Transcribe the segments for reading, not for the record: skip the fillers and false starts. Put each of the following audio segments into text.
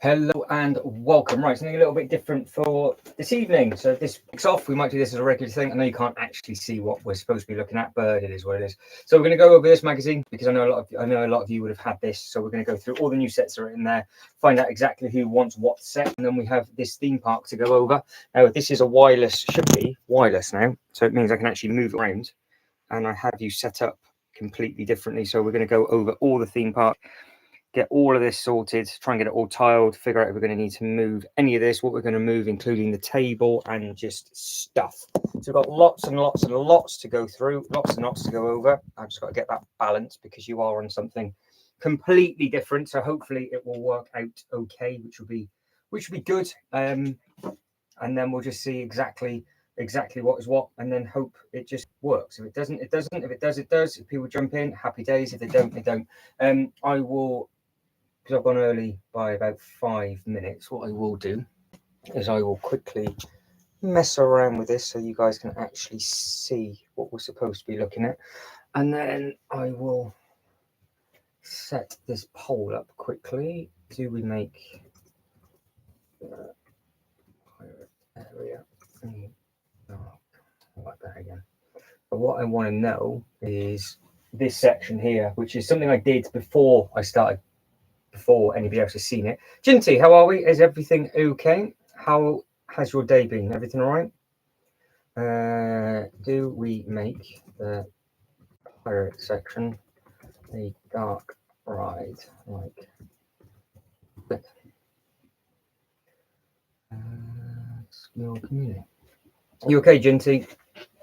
Hello and welcome. Right, something a little bit different for this evening. So this kicks off. We might do this as a regular thing. I know you can't actually see what we're supposed to be looking at, but it is what it is. So we're going to go over this magazine because I know a lot of you would have had this. So we're going to go through all the new sets that are in there, find out exactly who wants what set, and then we have this theme park to go over. Now this is a wireless, should be wireless now, so it means I can actually move around, and I have you set up completely differently. So we're going to go over all the theme park. Get all of this sorted, try and get it all tiled, figure out if we're going to need to move any of this, what we're going to move, including the table and just stuff. So we've got lots and lots and lots to go through, lots and lots to go over. I've just got to get that balance because you are on something completely different. So hopefully it will work out okay, which will be good. And then we'll just see exactly what is what, and then hope it just works. If it doesn't, it doesn't. If it does, it does. If people jump in, happy days. If they don't, they don't. I will. Because I've gone early by about 5 minutes, what I will do is I will quickly mess around with this so you guys can actually see what we're supposed to be looking at. And then I will set this poll up quickly. Do we make area? Oh, I like that again. But what I want to know is this section here, which is something I did before I started, before anybody else has seen it. Ginty, how are we? Is everything okay? How has your day been? Everything all right? Do we make the pirate section a dark ride like that? Your community. You okay, Ginty?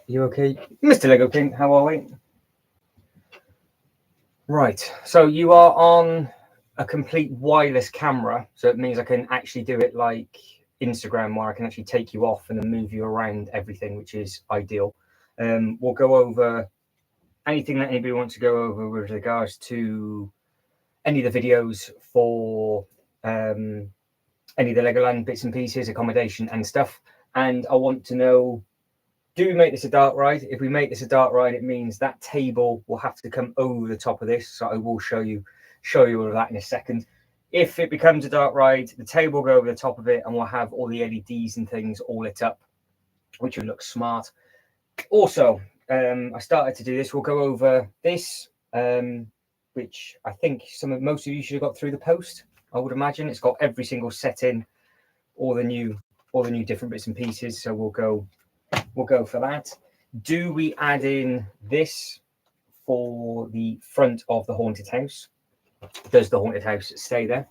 You okay? Mr. Lego King, how are we? Right, so you are on a complete wireless camera, so it means I can actually do it like Instagram, where I can actually take you off and then move you around everything, which is ideal. We'll go over anything that anybody wants to go over with regards to any of the videos for any of the Legoland bits and pieces, accommodation and stuff. And I want to know, do we make this a dark ride? If we make this a dark ride, it means that table will have to come over the top of this. So I will show you all of that in a second. If it becomes a dark ride, the table will go over the top of it and we'll have all the LEDs and things all lit up, which will look smart. Also, I started to do this. We'll go over this, which I think most of you should have got through the post. I would imagine it's got every single set in, all the new different bits and pieces. So we'll go for that. Do we add in this for the front of the haunted house? Does the haunted house stay there?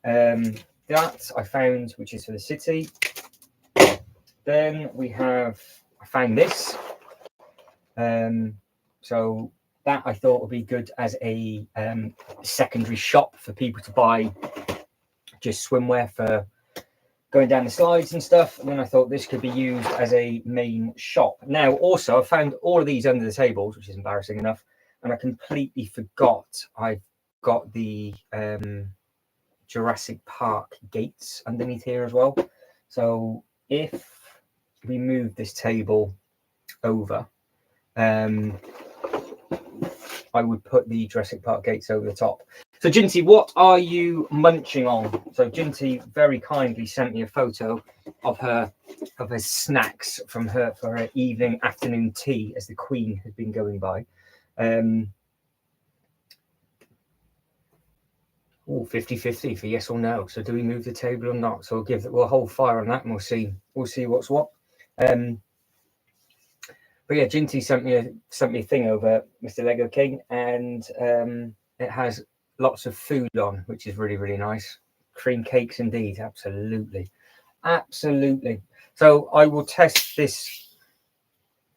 That I found, which is for the city. Then I found this. So that I thought would be good as a secondary shop for people to buy just swimwear for going down the slides and stuff. And then I thought this could be used as a main shop. Now, also, I found all of these under the tables, which is embarrassing enough. And I completely forgot I've got the Jurassic Park gates underneath here as well. So if we move this table over, I would put the Jurassic Park gates over the top. So Ginty, what are you munching on? So Ginty very kindly sent me a photo of her snacks for her afternoon tea as the Queen has been going by. 50-50 for yes or no. So do we move the table or not? So we'll hold fire on that and we'll see what's what. But yeah, Ginty sent me a thing over, Mr. Lego King, and it has lots of food on, which is really, really nice. Cream cakes indeed, absolutely. So I will test this.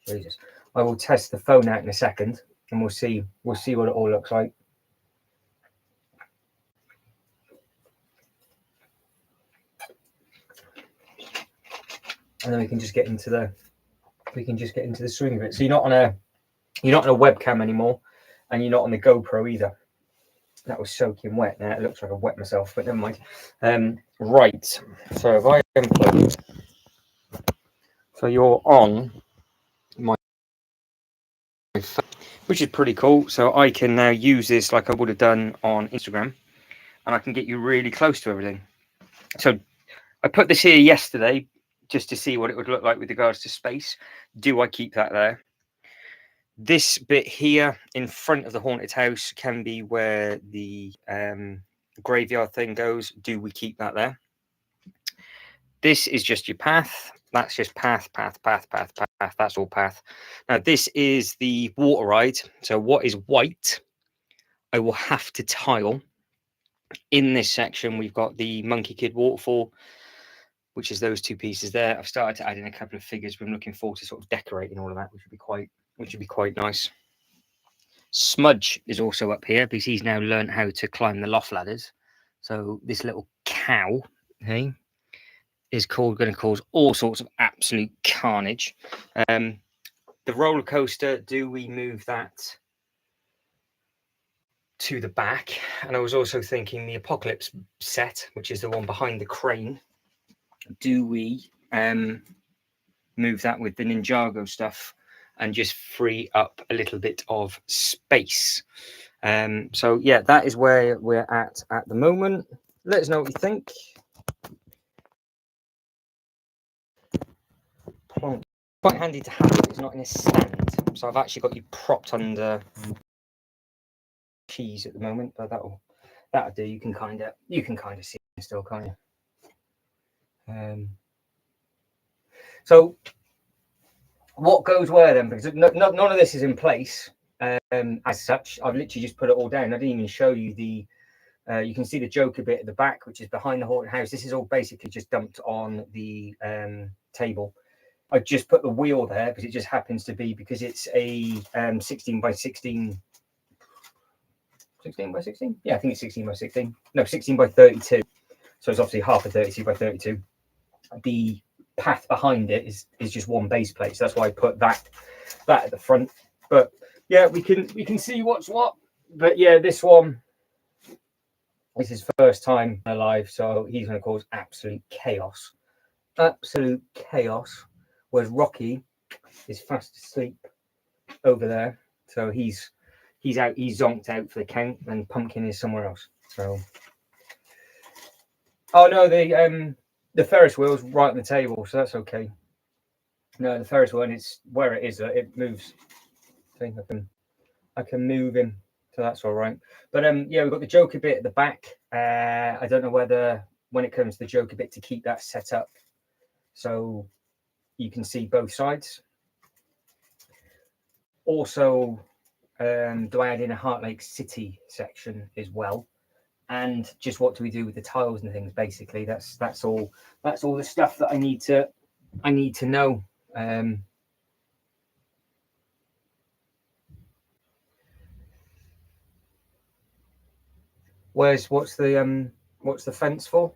Jesus. I will test the phone out in a second and we'll see what it all looks like. And then we can just get into the swing of it. So you're not on a webcam anymore, and you're not on the GoPro either. That was soaking wet. Now it looks like I've wet myself, but never mind. Right. So if I unplug, so you're on my phone, which is pretty cool. So I can now use this like I would have done on Instagram, and I can get you really close to everything. So I put this here yesterday just to see what it would look like with regards to space. Do I keep that there? This bit here in front of the haunted house can be where the graveyard thing goes. Do we keep that there? This is just your path. That's just path. That's all path. Now, this is the water ride. So what is white, I will have to tile. In this section, we've got the Monkey Kid Waterfall, which is those two pieces there. I've started to add in a couple of figures, but I'm looking forward to sort of decorating all of that, which would be quite nice. Smudge is also up here because he's now learned how to climb the loft ladders. So this little cow, hey, is going to cause all sorts of absolute carnage. The roller coaster, do we move that to the back? And I was also thinking the Apocalypse set, which is the one behind the crane, do we move that with the Ninjago stuff and just free up a little bit of space? So yeah, that is where we're at the moment. Let us know what you think. Quite handy to have it. It's not in a stand, so I've actually got you propped under cheese at the moment, but that'll do. You can kind of see it still, can't you? So what goes where then? Because none of this is in place as such. I've literally just put it all down. I didn't even show you the. You can see the Joker bit at the back, which is behind the haunted house. This is all basically just dumped on the table. I just put the wheel there because it just happens to be, because it's a 16 by 16. 16 by 16? Yeah, I think it's 16 by 16. No, 16 by 32. So it's obviously half a 32 by 32. The path behind it is just one base plate. So that's why I put that at the front. But yeah, we can see what's what. But yeah, this is his first time alive, so he's going to cause absolute chaos. Absolute chaos. Whereas Rocky is fast asleep over there. So he's out, he's zonked out for the count, and Pumpkin is somewhere else. So oh no, the Ferris wheel's right on the table, so that's okay. No, the Ferris wheel, and it's where it is, it moves. I think I can move him, so that's all right. But yeah, we've got the Joker bit at the back. I don't know whether when it comes to the Joker bit to keep that set up so you can see both sides. Also, do I add in a Heart Lake City section as well? And just what do we do with the tiles and things? Basically, that's all the stuff that I need to know. What's the fence for?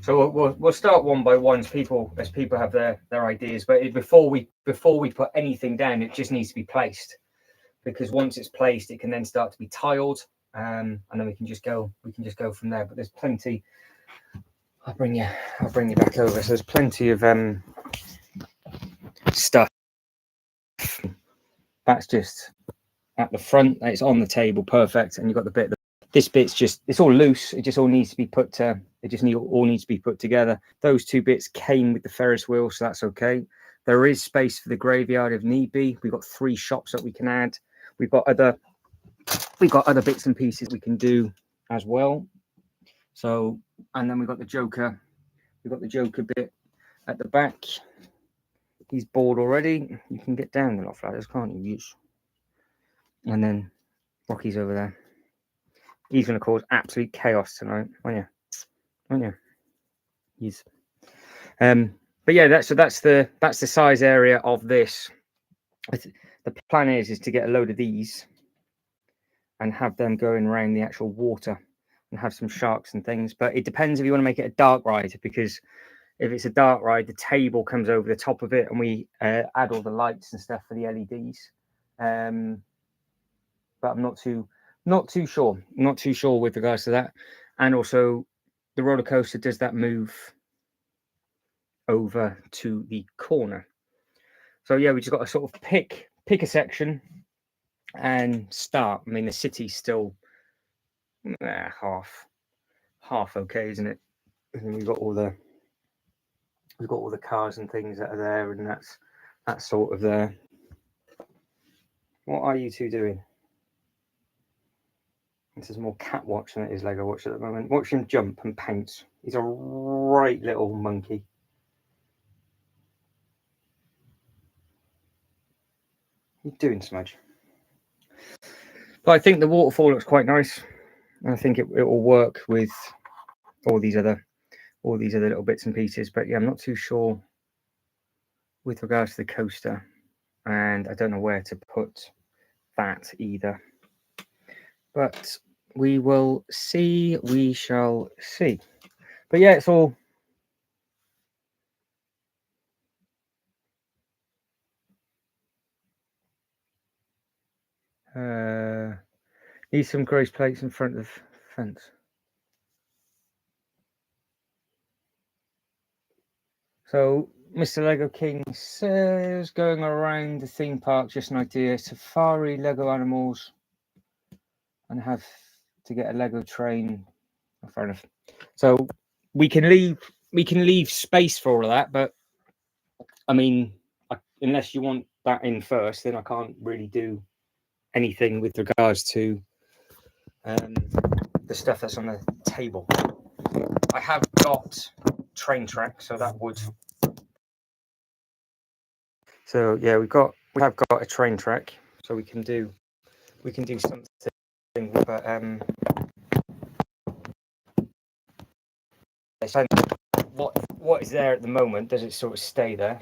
So we'll start one by one as people have their ideas. But before we put anything down, it just needs to be placed, because once it's placed, it can then start to be tiled, and then we can just go from there. But there's plenty. I'll bring you back over. So there's plenty of stuff. That's just at the front. It's on the table, perfect. And you've got the bit. This bit's it's all loose. It just all needs to be put. All needs to be put together. Those two bits came with the Ferris wheel, so that's okay. There is space for the graveyard if need be. We've got 3 shops that we can add. We've got other bits and pieces we can do as well. So, and then we've got the Joker. We've got the Joker bit at the back. He's bored already. You can get down the loft ladders, can't you? And then Rocky's over there. He's going to cause absolute chaos tonight, aren't you? He's, but yeah, that's the size area of this. The plan is to get a load of these and have them going around the actual water and have some sharks and things. But it depends if you want to make it a dark ride, because if it's a dark ride, the table comes over the top of it, and we add all the lights and stuff for the LEDs. But I'm not too sure. Not too sure with regards to that. And also, the roller coaster, does that move over to the corner? So yeah, we just got to sort of pick a section and start. I mean, the city's still half. half okay, isn't it? And then we've got all the cars and things that are there, and that's sort of there. What are you two doing? This is more cat watch than it is Lego watch at the moment. Watch him jump and pounce. He's a right little monkey. What are you doing, Smudge? But I think the waterfall looks quite nice. I think it will work with all these other little bits and pieces. But yeah, I'm not too sure with regards to the coaster, and I don't know where to put that either. But we will see. We shall see. But yeah, it's all. Need some grace plates in front of the fence. So Mr. Lego King says, going around the theme park, just an idea. Safari, Lego animals, and have to get a Lego train. Oh, fair enough. So we can leave space for all of that, but I mean, unless you want that in first, then I can't really do anything with regards to the stuff that's on the table. I have got train track, so that would. So yeah, we have got a train track, so we can do something. But what is there at the moment? Does it sort of stay there?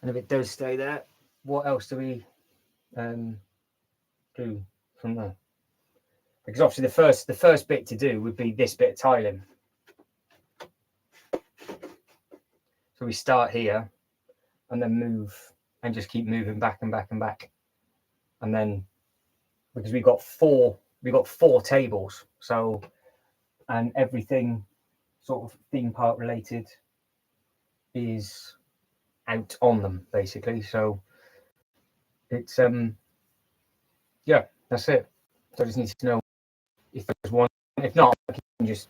And if it does stay there, what else do we do from there? Because obviously the first bit to do would be this bit of tiling. So we start here and then move and just keep moving back and back and back. And then because we've got four tables, so and everything sort of theme park related is out on them basically. So it's yeah, that's it. So I just need to know if there's one. If not, I can just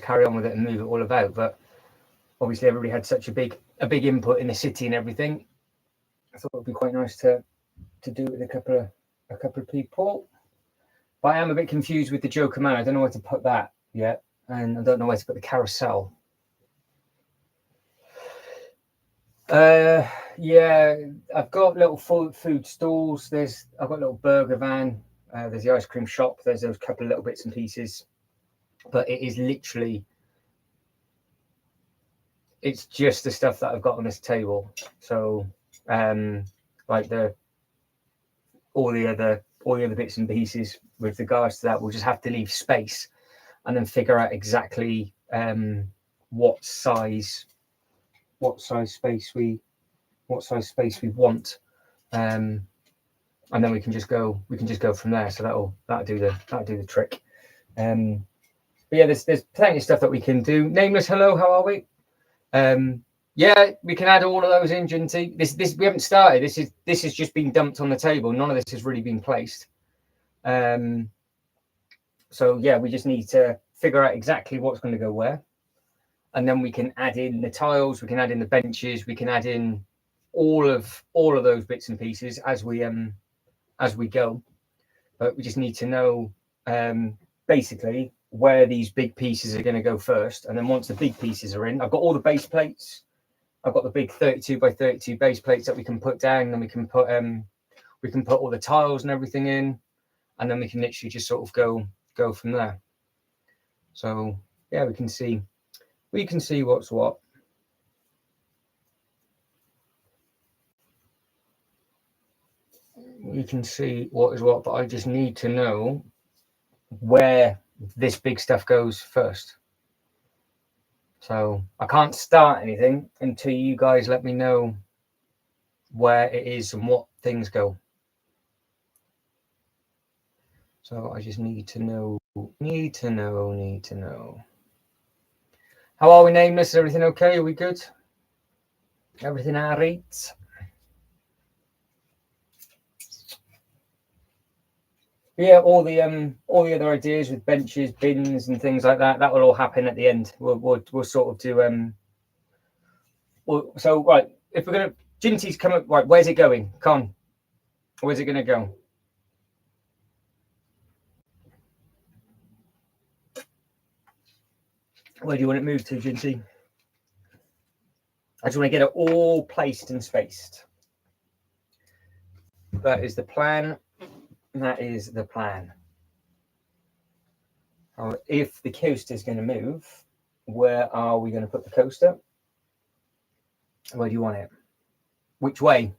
carry on with it and move it all about. But obviously everybody had such a big input in the city and everything. I thought it would be quite nice to do it with a couple of people. But I am a bit confused with the Joker Man. I don't know where to put that yet, and I don't know where to put the carousel. Yeah, I've got little food stalls. I've got a little burger van. There's the ice cream shop. There's those couple of little bits and pieces, but it is literally, it's just the stuff that I've got on this table. So, like all the other bits and pieces with regards to that, we'll just have to leave space and then figure out exactly what size space we want, and then we can just go from there. So that'll do the trick. But yeah, there's plenty of stuff that we can do. Nameless, hello, how are we? Yeah, we can add all of those in, Junty. This we haven't started. This has just been dumped on the table. None of this has really been placed. So yeah, we just need to figure out exactly what's going to go where, and then we can add in the tiles. We can add in the benches. We can add in all of those bits and pieces as we go. But we just need to know basically where these big pieces are going to go first, and then once the big pieces are in, I've got all the base plates. I've got the big 32 by 32 base plates that we can put down, and we can put all the tiles and everything in, and then we can literally just sort of go from there. So yeah, we can see what's what. We can see what is what, but I just need to know where this big stuff goes first. So I can't start anything until you guys let me know where it is and what things go. So I just need to know. How are we, Nameless? Is everything okay? Are we good? Everything all right? Yeah, all the other ideas with benches, bins, and things like that. That will all happen at the end. We'll sort of do so right. If we're gonna Ginty's come up right, where's it going? Con, where's it gonna go? Where do you want it moved to, Ginty? I just want to get it all placed and spaced. That is the plan. That is the plan. If the coaster is going to move, where are we going to put the coaster? Where do you want it? Which way?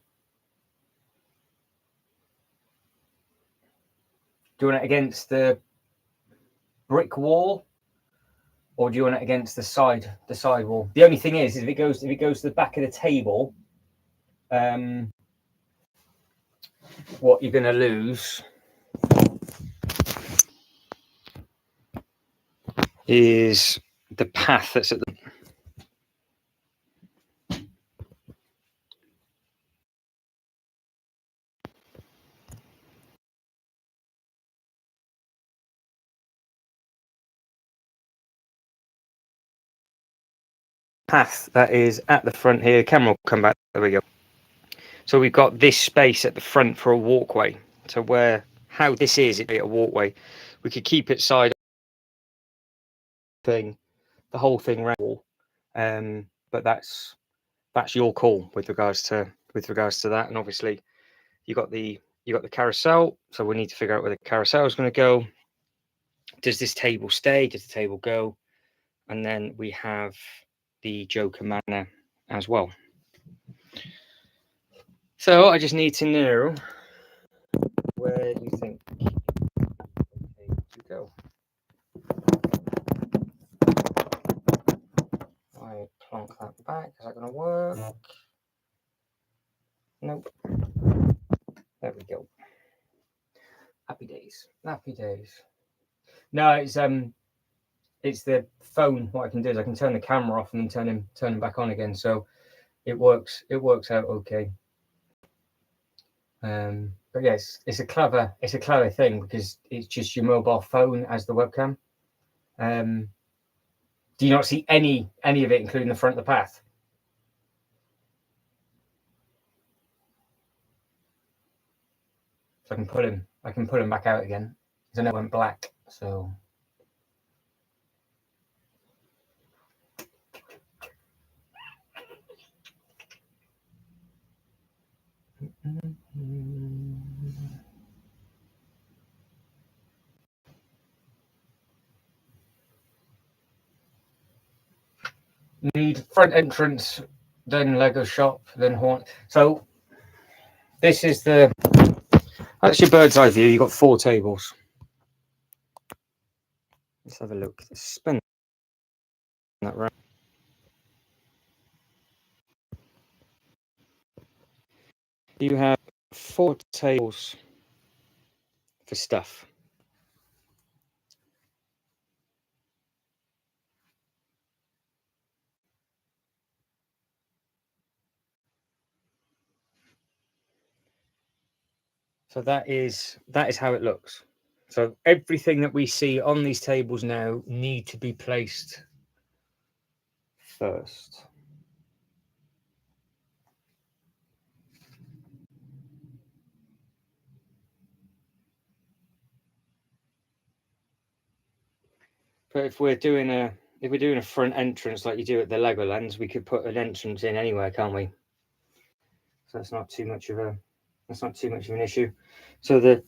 Do you want it against the brick wall, or do you want it against the side wall? The only thing is if it goes to the back of the table, what you're going to lose is the path that's at the path that is at the front here. Camera will come back. There we go. So we've got this space at the front for a walkway. So how this is, it'd be a walkway. We could keep it side thing, the whole thing round. But that's your call with regards to that. And obviously, you got the carousel. So we need to figure out where the carousel is going to go. Does this table stay? Does the table go? And then we have the Joker Manor as well. So I just need to know where you think to go. I plonk that back. Is that going to work? Nope. There we go. Happy days. Happy days. No, it's the phone. What I can do is I can turn the camera off and then turn him back on again. So it works out okay. But yes, it's a clever thing because it's just your mobile phone as the webcam. Do you not see any of it, including the front of the path? So I can put him back out again because I know it went black. So need front entrance, then Lego shop, then haunt. So this is that's your bird's eye view. You've got 4 tables. Let's have a look. Let's spin that round. You have 4 tables for stuff. So that is how it looks. So everything that we see on these tables now need to be placed first. But if we're doing a front entrance like you do at the Legolands, we could put an entrance in anywhere, can't we? So that's not too much of an issue. So the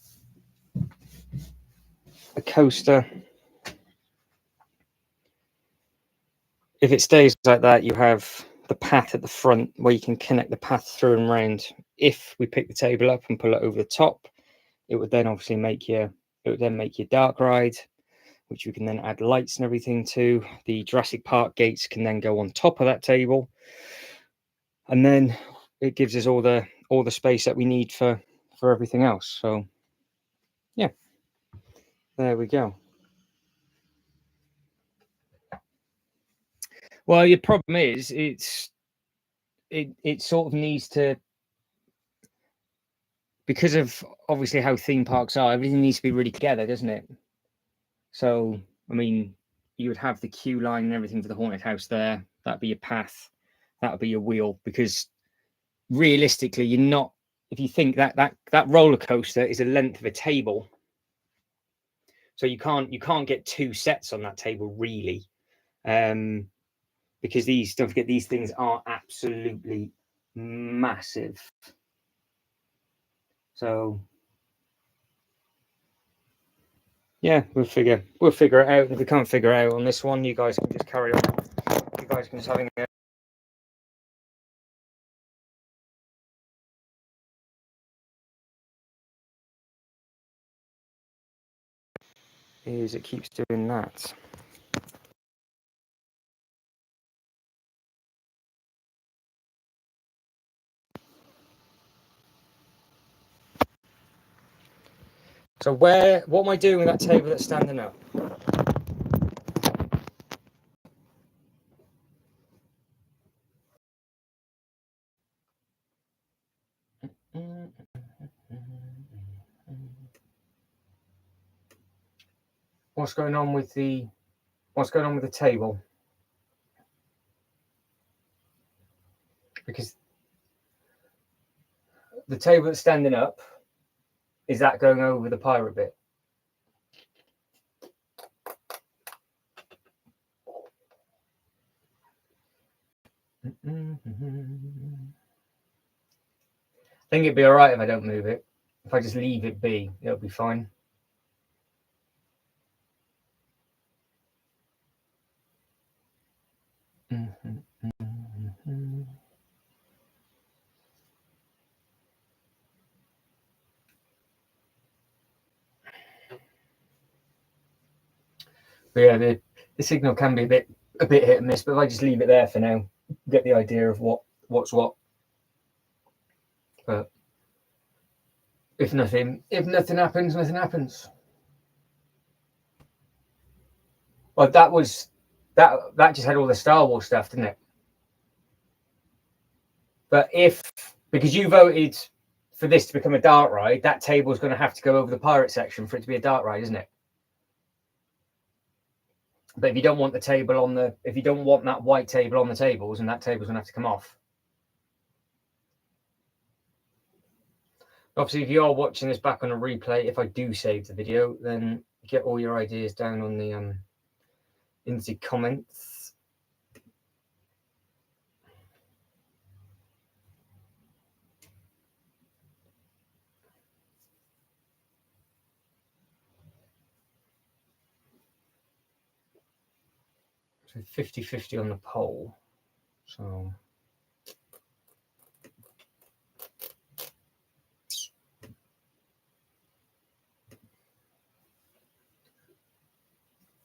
coaster, if it stays like that, you have the path at the front where you can connect the path through and round. If we pick the table up and pull it over the top, it would then obviously make your dark ride, which you can then add lights and everything to. The Jurassic Park gates can then go on top of that table, and then it gives us all the space that we need for everything else. So yeah, there we go. Well, your problem is it sort of needs to because of obviously how theme parks are, everything needs to be really together, doesn't it? So, I mean, you would have the queue line and everything for the haunted house there. That'd be your path. That would be your wheel. Because realistically, you're not. If you think that roller coaster is a length of a table, so you can't get two sets on that table really, because don't forget these things are absolutely massive. So yeah, we'll figure it out. If we can't figure it out on this one, you guys can just carry on. You guys can just having a it keeps doing that. So what am I doing with that table that's standing up? What's going on with the table? Because the table that's standing up, is that going over the pirate bit? I think it'd be all right if I don't move it. If I just leave it be, it'll be fine. But yeah, the signal can be a bit hit and miss, but if I just leave it there for now, get the idea of what's what. But if nothing happens, nothing happens. Well, that just had all the Star Wars stuff, didn't it? But because you voted for this to become a dart ride, that table is going to have to go over the pirate section for it to be a dart ride, isn't it? But if you don't want the table if you don't want that white table on the tables, and that table's going to have to come off. Obviously, if you are watching this back on a replay, if I do save the video, then get all your ideas down on the in the comments. So 50-50 on the poll. So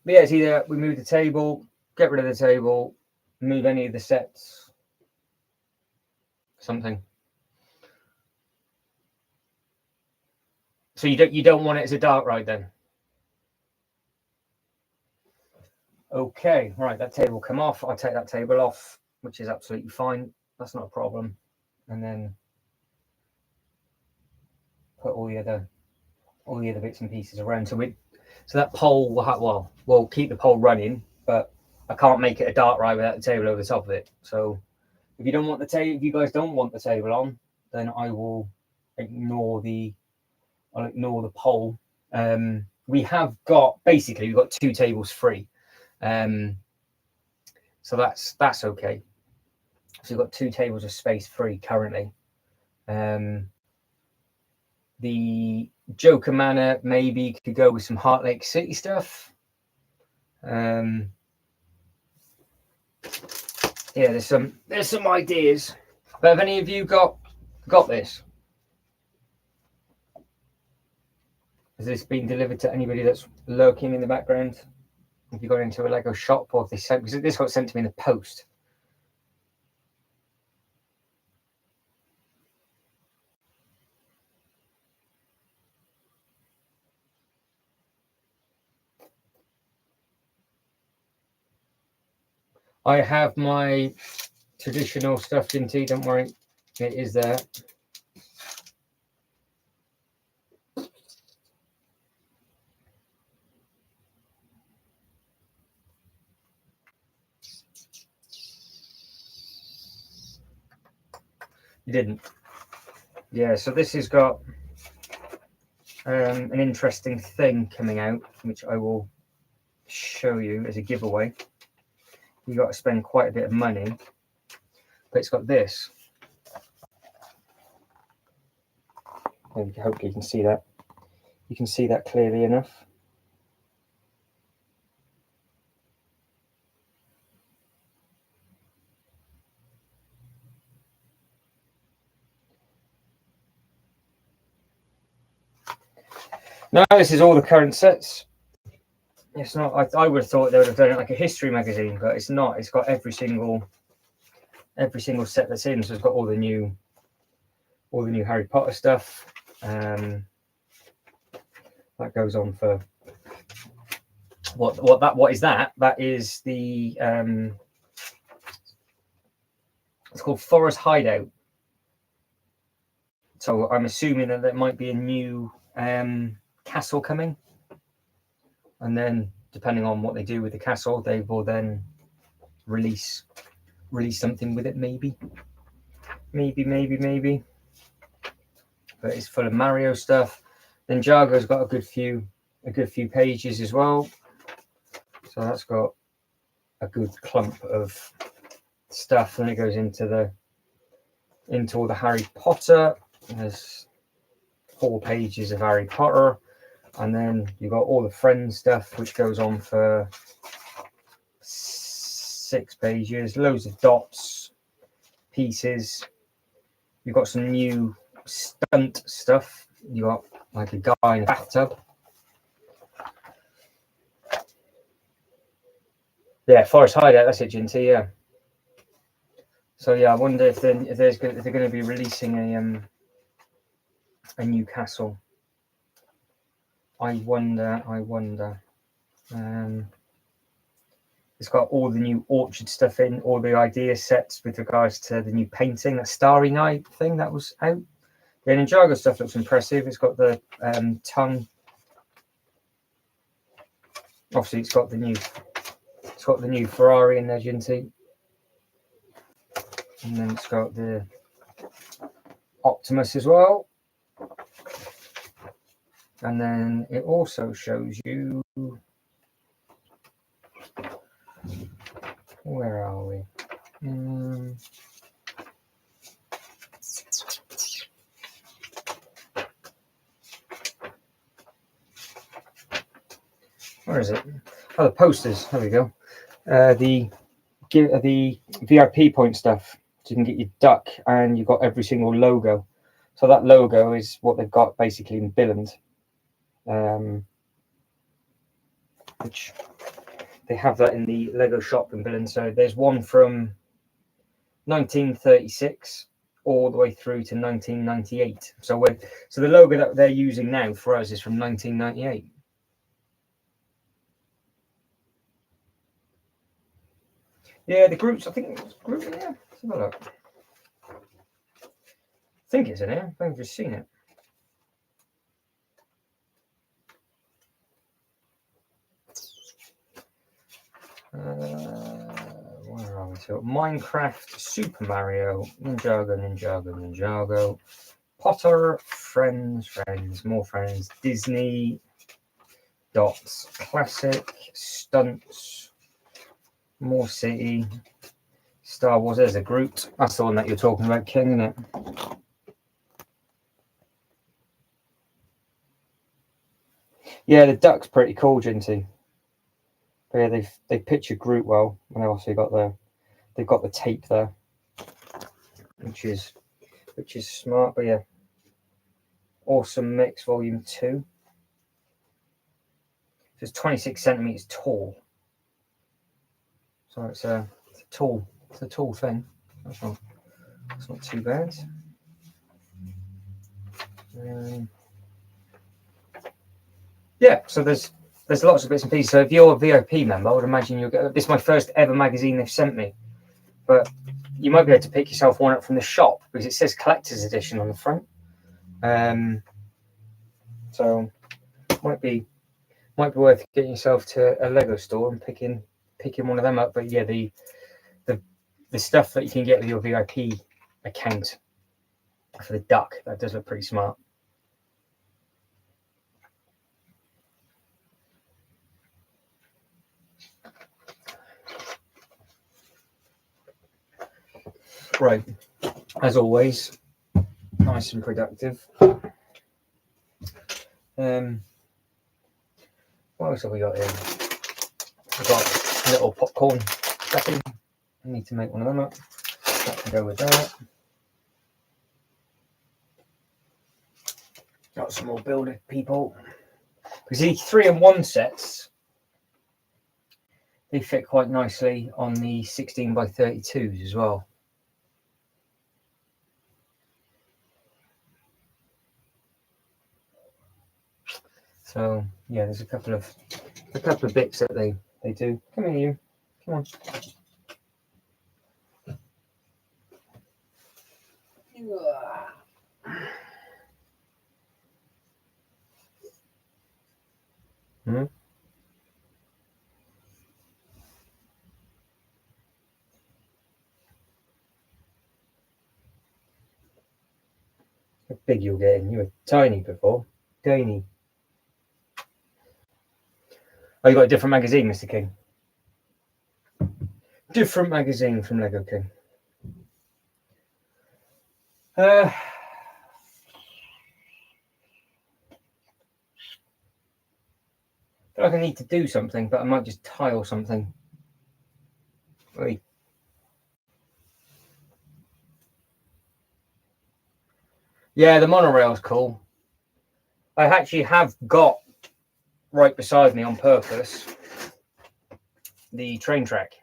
but yeah, it's either we move the table, get rid of the table, move any of the sets, something. So you don't want it as a dart ride then? Okay, right, that table will come off. I'll take that table off, which is absolutely fine. That's not a problem. And then put all the other bits and pieces around. So that pole will we'll keep the pole running, but I can't make it a dart ride without the table over the top of it. So if you don't want the table, if you guys don't want the table on, then I will ignore the pole. We've got two tables free. So that's okay. So we've got two tables of space free currently. The Joker Manor maybe could go with some Heart Lake City stuff. Yeah, there's some ideas. But have any of you got this? Has this been delivered to anybody that's lurking in the background? Have you gone into a Lego shop, or because this got sent to me in the post? I have my traditional stuffed in tea, don't worry, it is there. You didn't? Yeah, so this has got an interesting thing coming out, which I will show you as a giveaway. You got to spend quite a bit of money, but it's got this. Hopefully you can see that. You can see that clearly enough. No, this is all the current sets. It's not. I would have thought they would have done it like a history magazine, but it's not. It's got every single set that's in. So it's got all the new Harry Potter stuff. That goes on for what is that? That is the it's called Forest Hideout. So I'm assuming that there might be a new castle coming, and then depending on what they do with the castle, they will then release something with it. Maybe. But it's full of Mario stuff. Then Ninjago's got a good few pages as well. So that's got a good clump of stuff. Then it goes into all the Harry Potter. There's 4 pages of Harry Potter, and then you've got all the Friends stuff, which goes on for 6 pages. Loads of dots, pieces. You've got some new stunt stuff. You got like a guy in a bathtub. Yeah, Forest Hideout. That's it, Ginty. Yeah. So yeah, I wonder if they're going to be releasing a new castle. I wonder. It's got all the new Orchard stuff in, all the idea sets with regards to the new painting, that Starry Night thing that was out. The Ninjago stuff looks impressive. It's got the tongue. Obviously, it's got the new Ferrari in there, Ginty. And then it's got the Optimus as well. And then it also shows you, where are we? Where is it? Oh, the posters. There we go. The VIP point stuff. So you can get your duck, and you've got every single logo. So that logo is what they've got basically in Billand, which they have that in the Lego shop in Billand. So there's one from 1936 all the way through to 1998. So the logo that they're using now for us is from 1998. Yeah, the groups. I think it's group. Yeah, let's have a look. I think it's in here. I've just seen it. Where are we? So Minecraft, Super Mario, Ninjago, Potter, Friends, more Friends, Disney, Dots, Classic, Stunts, more City, Star Wars. There's a Groot. That's the one that you're talking about, King, isn't it? Yeah, the duck's pretty cool, Ginty. But yeah, they pictured Groot well, and they also they've got the tape there, which is smart. But yeah, Awesome Mix Volume 2. So it's 26 centimeters tall. So it's a tall thing. That's not too bad. Yeah, so there's lots of bits and pieces. So if you're a VIP member, I would imagine you'll get. This is my first ever magazine they've sent me, but you might be able to pick yourself one up from the shop because it says collector's edition on the front. So might be worth getting yourself to a Lego store and picking one of them up. But yeah, the stuff that you can get with your VIP account for the duck. That does look pretty smart. Right, as always, nice and productive. What else have we got here? We've got a little popcorn stuffing. I need to make one of them up. That can go with that. Got some more builder people. Because these 3-in-1 sets, they fit quite nicely on the 16x32s as well. So yeah, there's a couple of bits that they do. Come here, you. Come on. Hmm? How big you're getting. You were tiny before. Tiny. Oh, you got a different magazine, Mr. King. Different magazine from Lego King. I feel like I need to do something, but I might just tile something. Wait. Yeah, the monorail's cool. I actually have got right beside me on purpose the train track,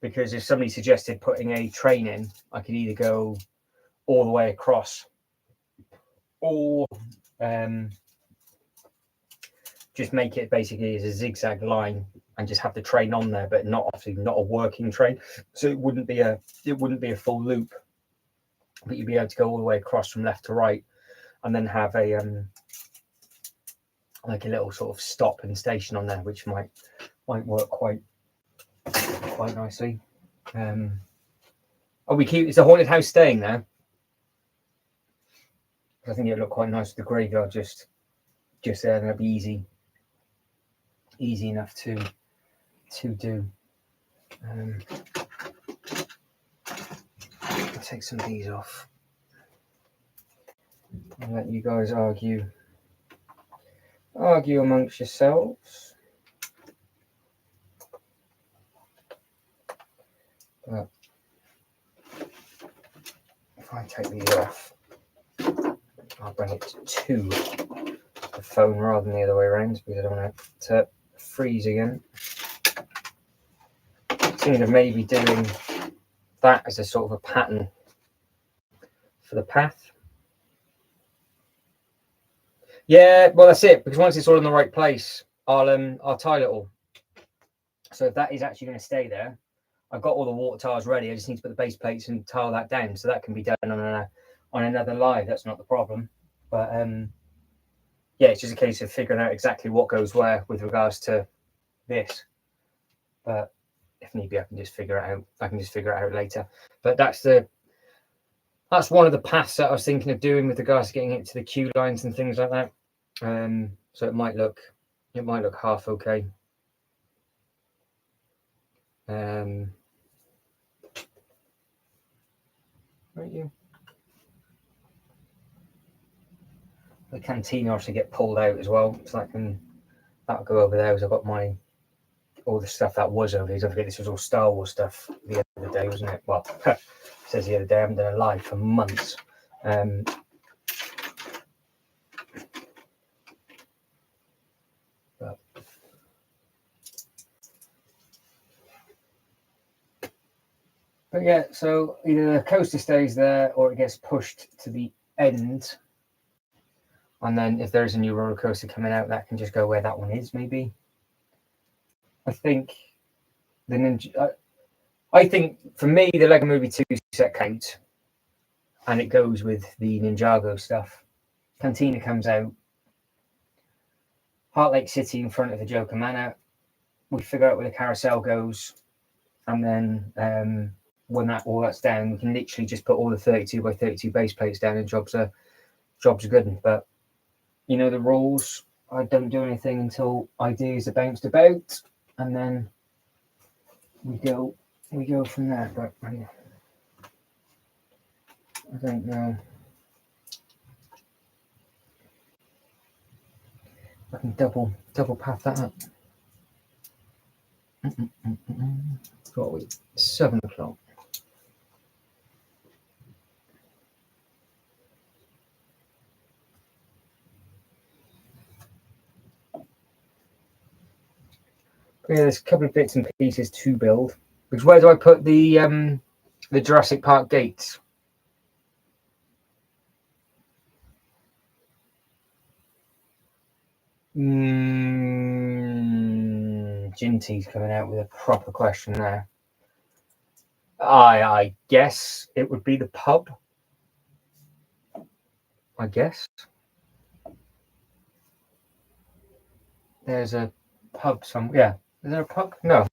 because if somebody suggested putting a train in, I could either go all the way across or just make it basically as a zigzag line and just have the train on there, but not a working train, so it wouldn't be a full loop, but you'd be able to go all the way across from left to right and then have a like a little sort of stop and station on there, which might work quite nicely. We keep, is the haunted house staying there? I think it'd look quite nice with the graveyard just there, and it'd be easy enough to do. I'll take some of these off and let you guys argue amongst yourselves. But if I take these off, I'll bring it to the phone rather than the other way around, because I don't want it to freeze again. Thinking of maybe doing that as a sort of a pattern for the path. Yeah, well, that's it, because once it's all in the right place, I'll tile it all. So if that is actually going to stay there, I've got all the water tiles ready. I just need to put the base plates and tile that down, so that can be done on another live. That's not the problem. But yeah, it's just a case of figuring out exactly what goes where with regards to this. But if need be, I can just figure it out. I can just figure it out later. But that's one of the paths that I was thinking of doing with regards to getting it to the queue lines and things like that. So it might look half okay. Right, you. The canteen obviously get pulled out as well, so that'll go over there. As I've got all the stuff that was over here. Don't forget, this was all Star Wars stuff the other day, wasn't it? Well, it says the other day. I haven't done a live for months. But yeah, so either the coaster stays there or it gets pushed to the end. And then if there's a new roller coaster coming out, that can just go where that one is, maybe. I think I think for me, the Lego Movie 2 set counts, and it goes with the Ninjago stuff. Cantina comes out. Heart Lake City in front of the Joker Manor. We figure out where the carousel goes, and then when all that's down, we can literally just put all the 32 by 32 base plates down, and jobs are good. But you know the rules. I don't do anything until ideas are bounced about, and then we go from there. But I don't know. I can double path that up. What are we? 7 o'clock. Yeah, there's a couple of bits and pieces to build. Because where do I put the Jurassic Park gates? Ginty's coming out with a proper question there. I guess it would be the pub. I guess. There's a pub somewhere. Yeah. Is there a pub? No.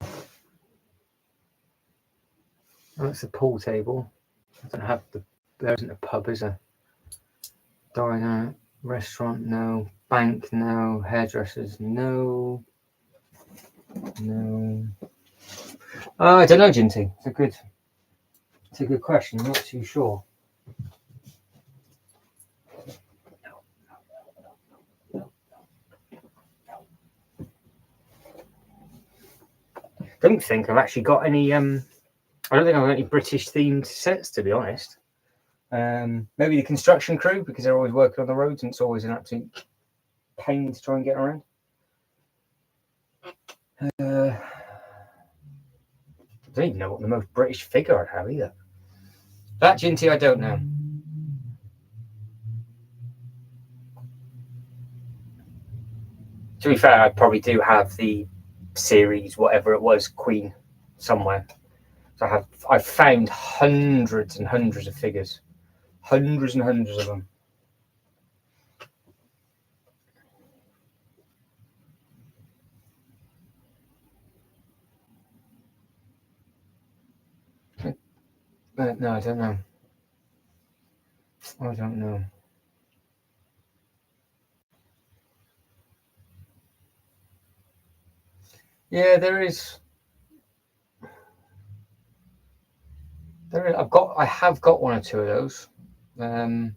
Oh, that's the pool table. I don't have there isn't a pub, is there? Diner, restaurant, no. Bank, no. Hairdressers, no. No. I don't know, Ginty. It's a good question. I'm not too sure. I don't think I've actually got any. I don't think I've got any British themed sets, to be honest. Maybe the construction crew, because they're always working on the roads and it's always an absolute pain to try and get around. I don't even know what the most British figure I'd have either. That Ginty, I don't know. To be fair, I probably do have the series, whatever it was, Queen, somewhere. So I've found hundreds and hundreds of figures, hundreds and hundreds of them. No, I don't know. I don't know. Yeah, there is. I have got one or two of those, but I'm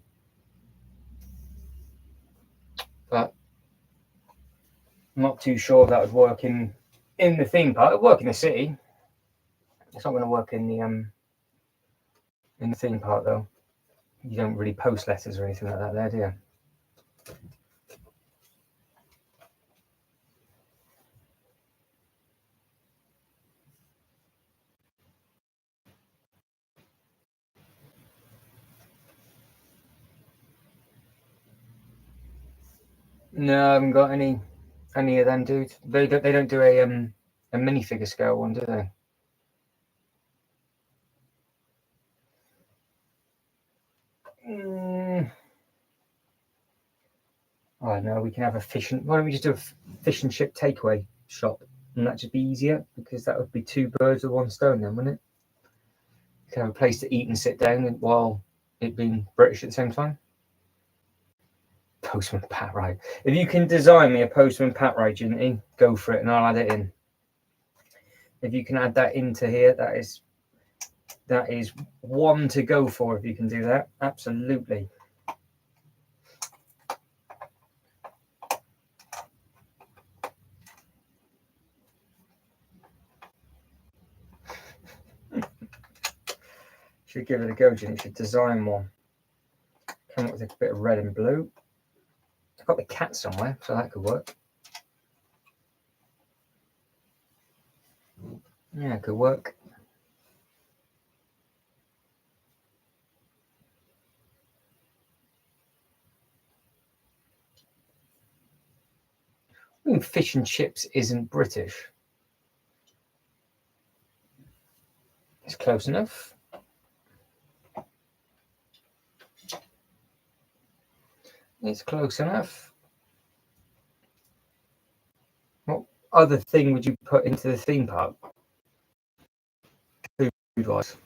not too sure if that would work in the theme park. It'd work in the city. It's not going to work in the theme park though. You don't really post letters or anything like that there, do you? No, I haven't got any of them, dude. They don't do a minifigure scale one, do they? Oh no, we can have why don't we just do a fish and chip takeaway shop, and that'd just be easier because that would be 2 birds with 1 stone, then, wouldn't it? You can have a place to eat and sit down while it being British at the same time. Postman Pat Ride. If you can design me a Postman Pat Ride, Ginty, go for it, and I'll add it in. If you can add that into here, that is one to go for. If you can do that, absolutely. Should give it a go, Ginty. Should design one. Come up with a bit of red and blue. I've got the cat somewhere, so that could work. Yeah, it could work. I mean, fish and chips isn't British. It's close enough. It's close enough. What other thing would you put into the theme park? Food-wise.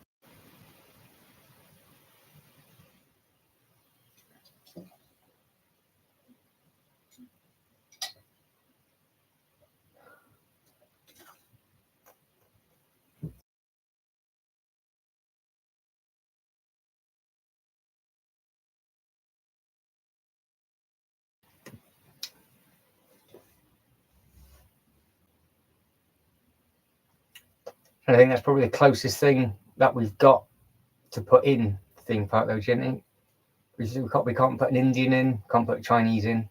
And I think that's probably the closest thing that we've got to put in the theme park, though, Ginny. We can't put an Indian in, can't put a Chinese in.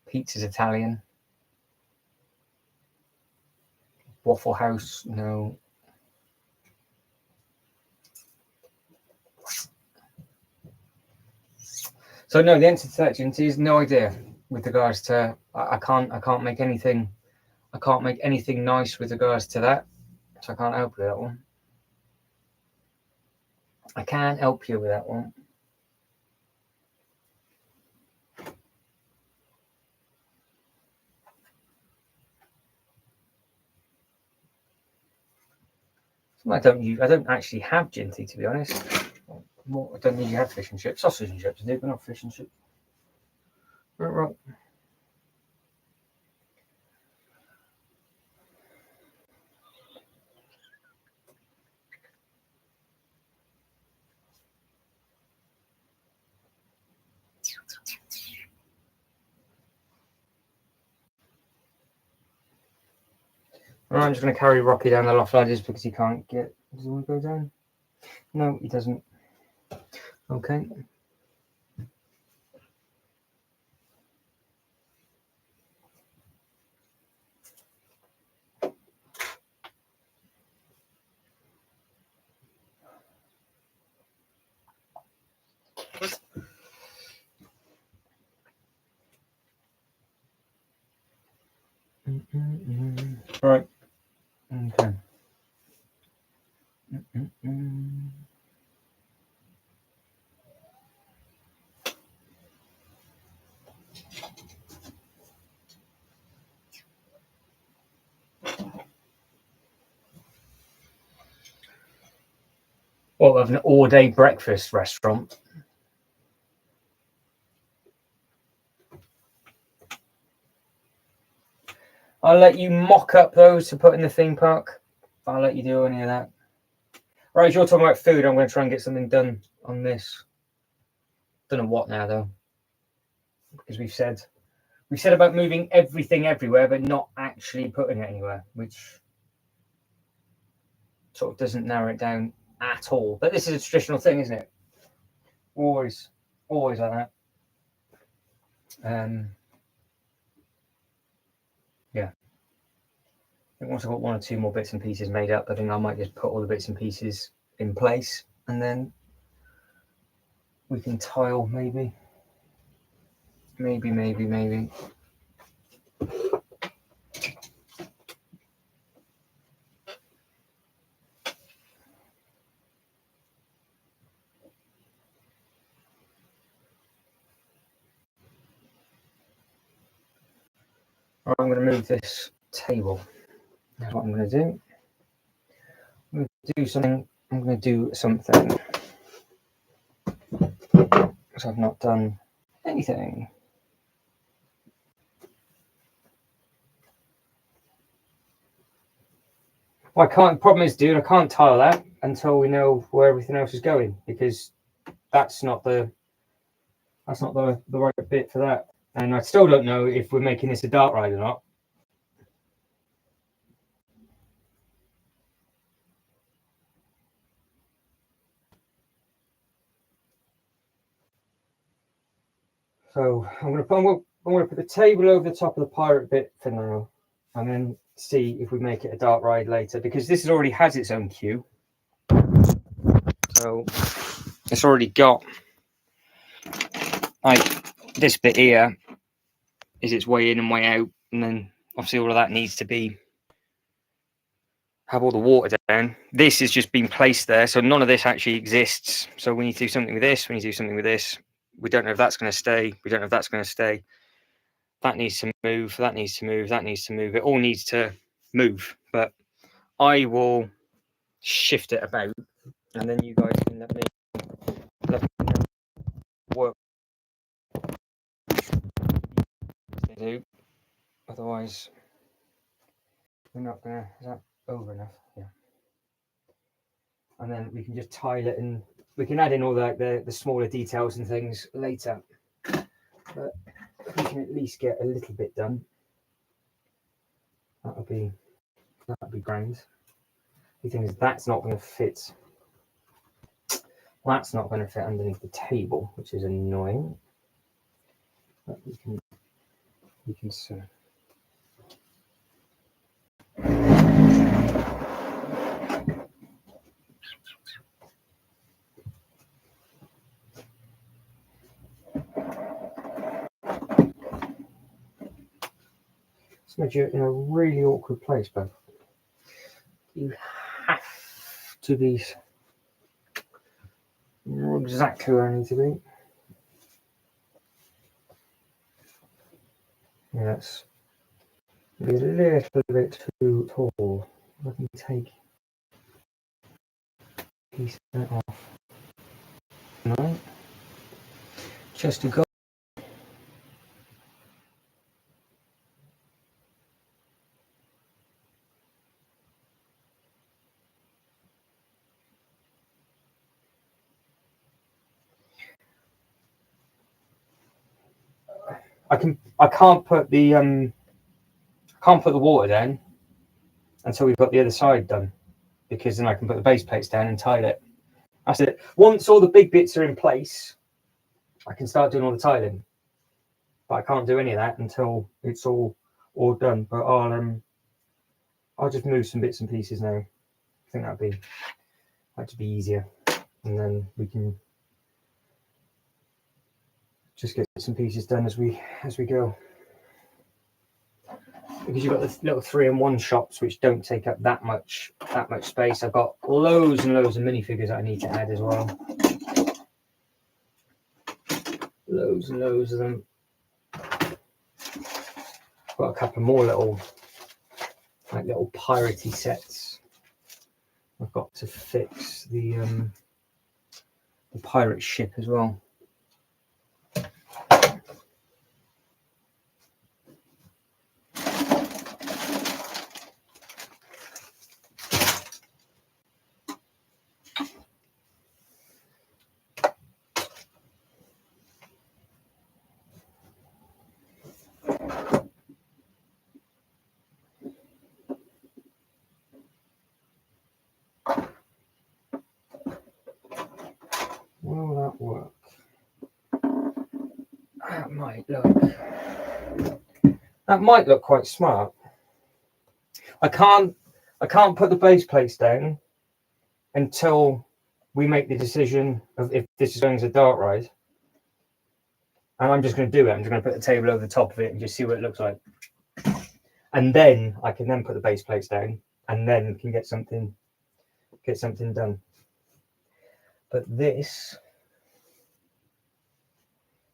Pizza's Italian. Waffle House, no. So no, the answer to that, Ginty, is no idea with regards to. I can't make anything. I can't make anything nice with regards to that. So I can't help you with that one. I can't help you with that one. I don't actually have Ginty, to be honest. I don't think you have fish and chips, sausage and chips, but not fish and chips. Right. I'm just going to carry Rocky down the loft ladders because he can't get. Does he want to go down? No, he doesn't. Okay. Right. Okay. Well, we have an all-day breakfast restaurant. I'll let you mock up those to put in the theme park. I'll let you do any of that. Right, as you're talking about food, I'm going to try and get something done on this. Don't know what now, though. Because we've said about moving everything everywhere, but not actually putting it anywhere, which sort of doesn't narrow it down at all. But this is a traditional thing, isn't it? Always like that. Yeah. I think once I've got one or two more bits and pieces made up, I think I might just put all the bits and pieces in place, and then we can tile maybe. Maybe. Right, I'm going to move this table. That's what I'm going to do. I'm going to do something. Because I've not done anything. Well, problem is, dude, I can't tile that until we know where everything else is going, because that's not the right bit for that. And I still don't know if we're making this a dark ride or not. So I'm going to put the table over the top of the pirate bit for now, and then see if we make it a dark ride later, because this already has its own queue. So it's already got, like, this bit here is its way in and way out, and then obviously all of that needs to have all the water down. This has just been placed there, so none of this actually exists. So we need to do something with this. We need to do something with this. We don't know if that's going to stay. We don't know if that's going to stay. That needs to move. That needs to move. That needs to move. It all needs to move. But I will shift it about, and then you guys can let me work. Otherwise, we're not gonna. Is that over enough? Yeah. And then we can just tile it, and we can add in all the smaller details and things later. But we can at least get a little bit done. That'll be grand. The thing is, that's not going to fit. That's not going to fit underneath the table, which is annoying. But we can see. It's made you in a really awkward place, but you have to be exactly where I need to be. Yeah, it's a little bit too tall. Let me take a piece of that off. Right. Just to go. I can't put the water down until we've got the other side done, because then I can put the base plates down and tile it. That's it. Once all the big bits are in place, I can start doing all the tiling. But I can't do any of that until it's all done. But I'll just move some bits and pieces now. I think that'd be easier, and then we can just get some pieces done as we go. Because you've got the little 3-in-1 shops which don't take up that much space. I've got loads and loads of minifigures that I need to add as well. Loads and loads of them. Got a couple more little piratey sets. I've got to fix the pirate ship as well. Will that work? That might look quite smart. I can't put the base plates down until we make the decision of if this is going as a dart ride. And I'm just going to do it. I'm just going to put the table over the top of it and just see what it looks like. And then I can then put the base plates down, and then can get something done. But this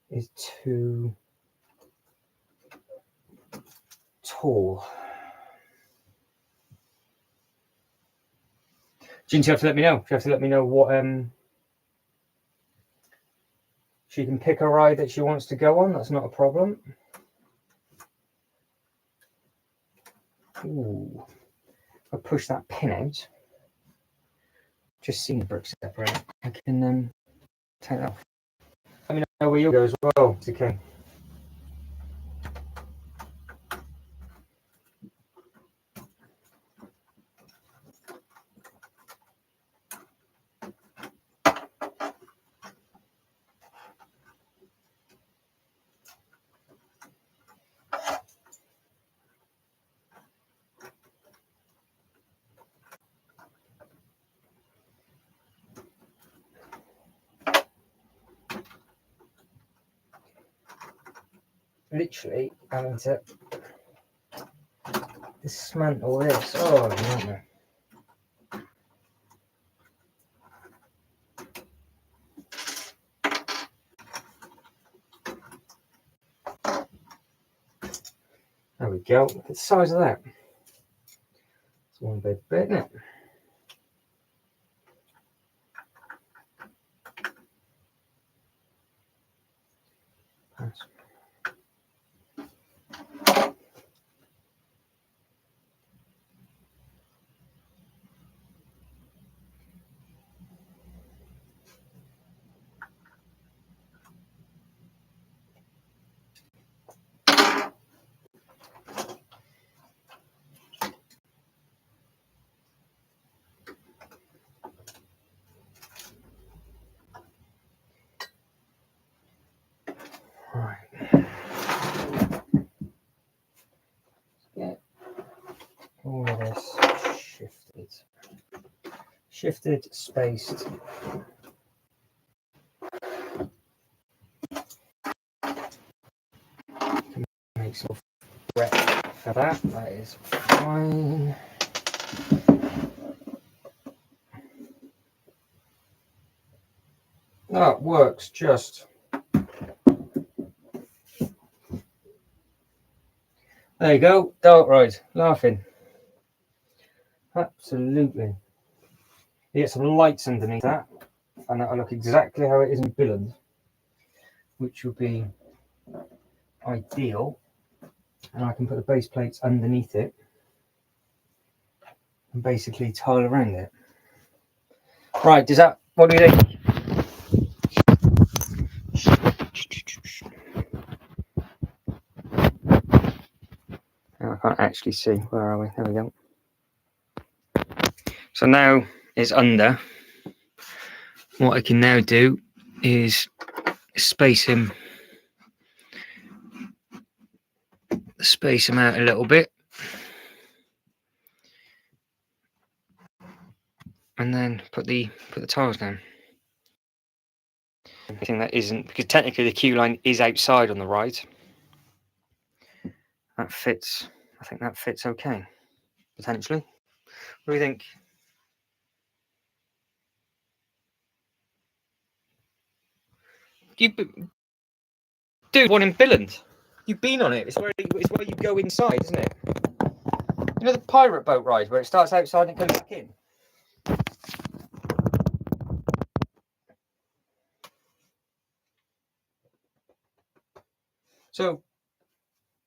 is too tall. Ginty, you have to let me know. You have to let me know what she can pick a ride that she wants to go on. That's not a problem. Ooh, if I push that pin out, just seeing the bricks separate, I can take that off. Let me know where you'll go as well, okay. Literally having to dismantle this. Oh, nightmare. There we go. Look at the size of that. It's one big bit, isn't it? Pass. shifted, spaced. Make some rep for that. That is fine. That works just. There you go, dark ride, laughing. Absolutely. You get some lights underneath that, and that'll look exactly how it is in Billund, which will be ideal. And I can put the base plates underneath it and basically tile around it. Right, does that, what do you think? Oh, I can't actually see. Where are we? There we go. So now it's under. What I can now do is space him out a little bit, and then put the tiles down. I think that isn't, because technically the queue line is outside on the ride. That fits. I think that fits okay, potentially. What do you think? You do one in Billund. You've been on it. It's where you go inside, isn't it? You know the pirate boat ride where it starts outside and it goes back in. So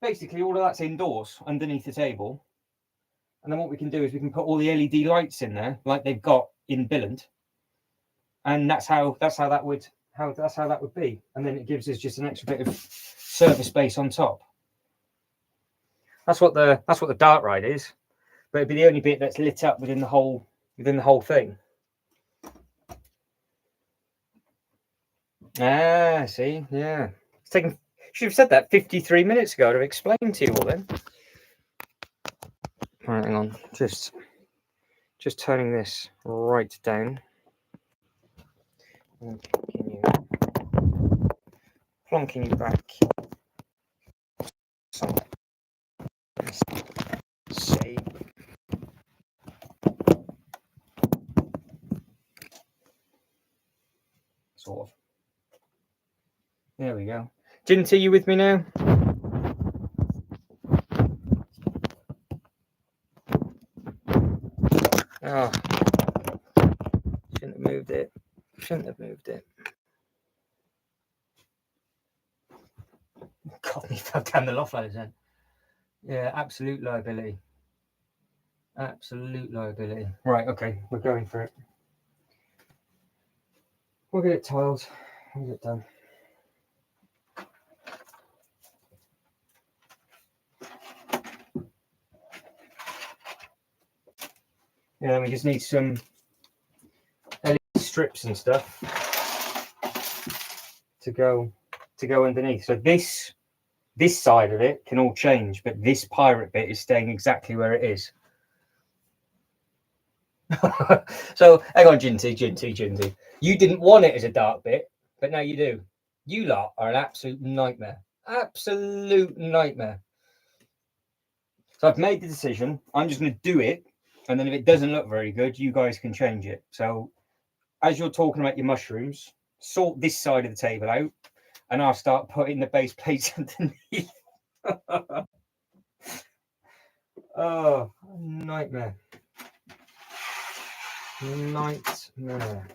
basically all of that's indoors underneath the table. And then what we can do is we can put all the LED lights in there like they've got in Billund. And that's how that would be. And then it gives us just an extra bit of service space on top. That's what the dark ride is. But it'd be the only bit that's lit up within the whole thing. Ah, see, yeah. It's taken. Should have said that 53 minutes ago to explain to you all then. All right, hang on. Just turning this right down. And plonking you back. Save. Sort of. There we go. Ginty, you with me now? Oh, shouldn't have moved it. God, me fell down the loft ladder then. Yeah, absolute liability. Right, okay, we're going for it. We'll get it tiled. We'll get it done. Yeah, we just need some LED strips and stuff to go underneath. So this side of it can all change, but this pirate bit is staying exactly where it is. So hang on, Ginty. You didn't want it as a dark bit, but now you do. You lot are an absolute nightmare. Absolute nightmare. So I've made the decision. I'm just going to do it. And then if it doesn't look very good, you guys can change it. So as you're talking about your mushrooms, sort this side of the table out. And I'll start putting the base plates underneath. Oh, nightmare. Nightmare.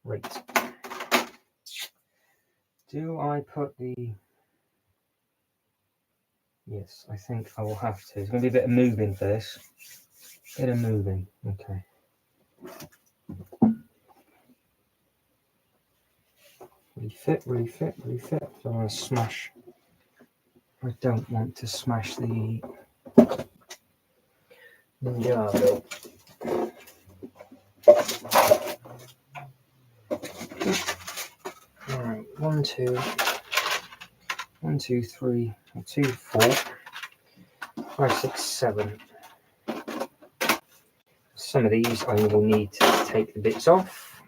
Right. Do I put the... Yes, I think I will have to. There's going to be a bit of moving for this. Bit of moving. Okay. Refit. Don't want to smash. I don't want to smash the yard. Alright, 1 1, 2, 1, 2, 3, 2, 4, 5, 6, 7. Some of these I will need to take the bits off,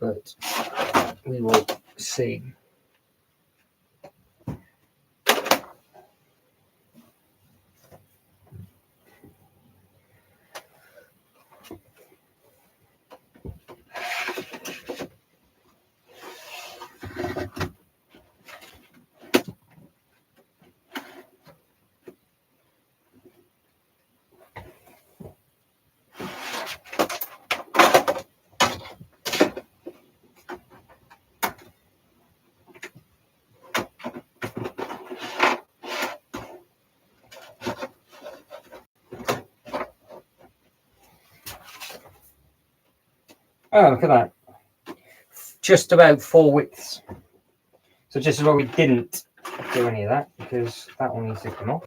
but we will see. Oh, look at that. Just about 4 widths. So just as well we didn't do any of that, because that one needs to come off.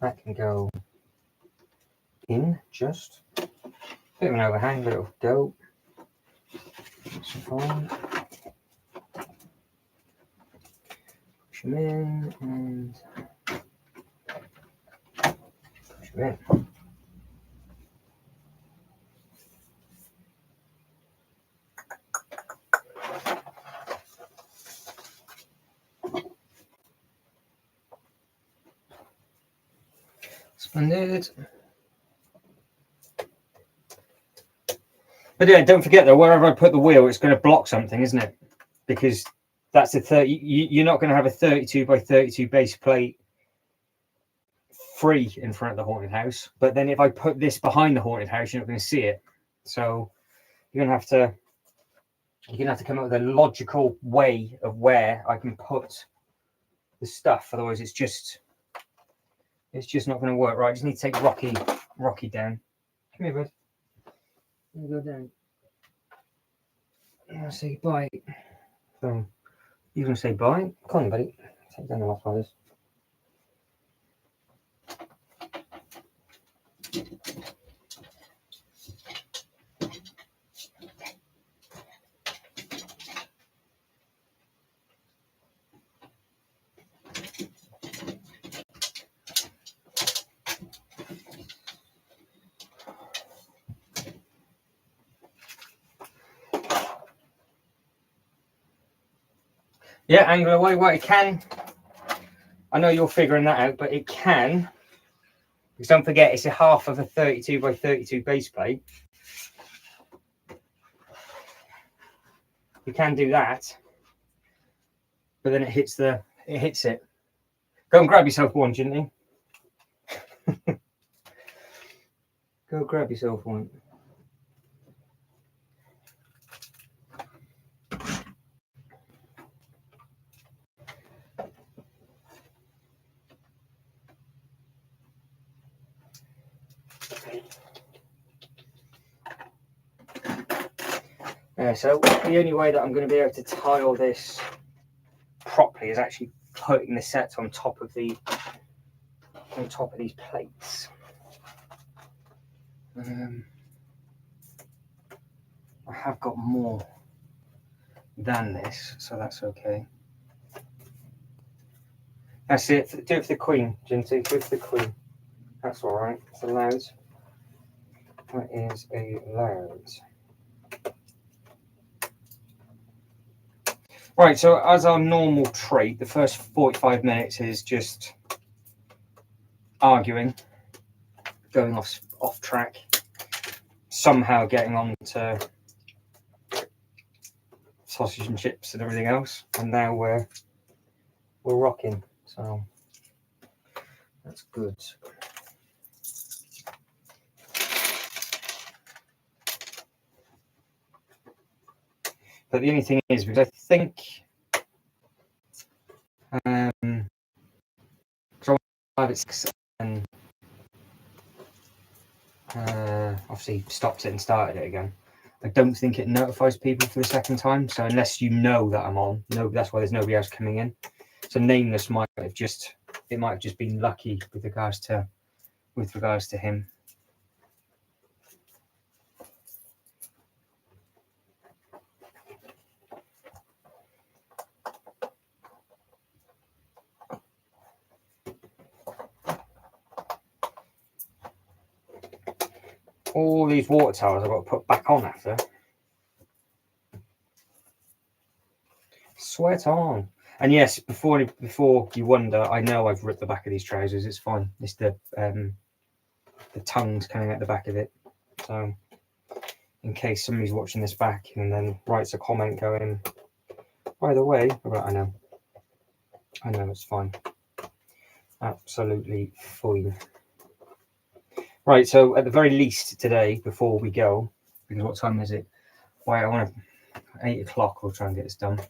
That can go in just. Bit of an overhang, but it'll go. That's fine. Push them in and push them in. Splendid. But yeah, don't forget though, wherever I put the wheel, it's going to block something, isn't it? Because that's a 30. You're not going to have a 32 by 32 base plate free in front of the haunted house. But then if I put this behind the haunted house, you're not going to see it. So you're going to have to come up with a logical way of where I can put the stuff. Otherwise, it's just not going to work. Right, I just need to take Rocky down. Come here, bud. Let me go down. I'm gonna say bye. So you're gonna say bye. Come on, buddy. Take down the last one. Yeah, angle away. Well, it can. I know you're figuring that out, but it can. Because don't forget, it's a half of a 32 by 32 base plate. You can do that, but then it hits it. Go and grab yourself one, Ginny. Go grab yourself one. So the only way that I'm going to be able to tile this properly is actually putting the sets on top of these plates. I have got more than this, so that's okay. That's it. Do it for the Queen, Ginty. Do it for the Queen. That's all right. It's allowed. That is allowed. Right, so as our normal trait, the first 45 minutes is just arguing, going off track, somehow getting on to sausage and chips and everything else, and now we're rocking. So that's good. But the only thing is, because I think because I have it 6 and obviously stopped it and started it again. I don't think it notifies people for the second time. So unless you know that I'm on, no, that's why there's nobody else coming in. So nameless might have just been lucky with regards to him. all these water towels I've got to put back on after. Sweat on. And yes, before you wonder, I know I've ripped the back of these trousers. It's fine. It's the tongues coming out the back of it. So in case somebody's watching this back and then writes a comment going, by the way, I know it's fine. Absolutely fine. Right, so at the very least today, before we go, because what time is it? Why, I want to, 8 o'clock, we'll try and get this done.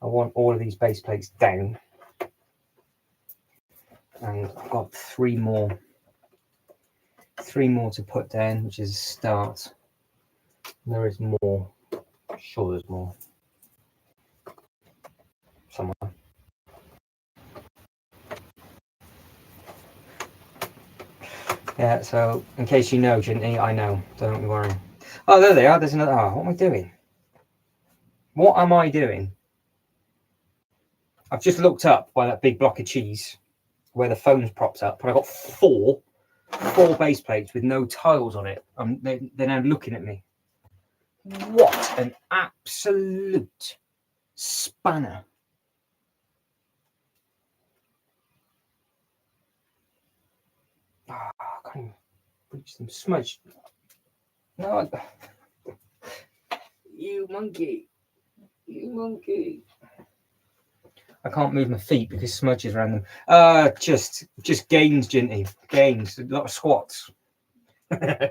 I want all of these base plates down. And I've got three more to put down, which is a start. There is more. I'm sure there's more. Somewhere. Yeah, so in case you know, Ginty, I know. Don't you worry. Oh, there they are. There's another. Oh, what am I doing? What am I doing? I've just looked up by that big block of cheese where the phone's propped up, and I got four base plates with no tiles on it. They're now looking at me. What an absolute spanner. Oh, I can't even reach them. Smudge. No. You monkey. You monkey. I can't move my feet because smudge is around them. Just gains, Ginty. Gains. A lot of squats. I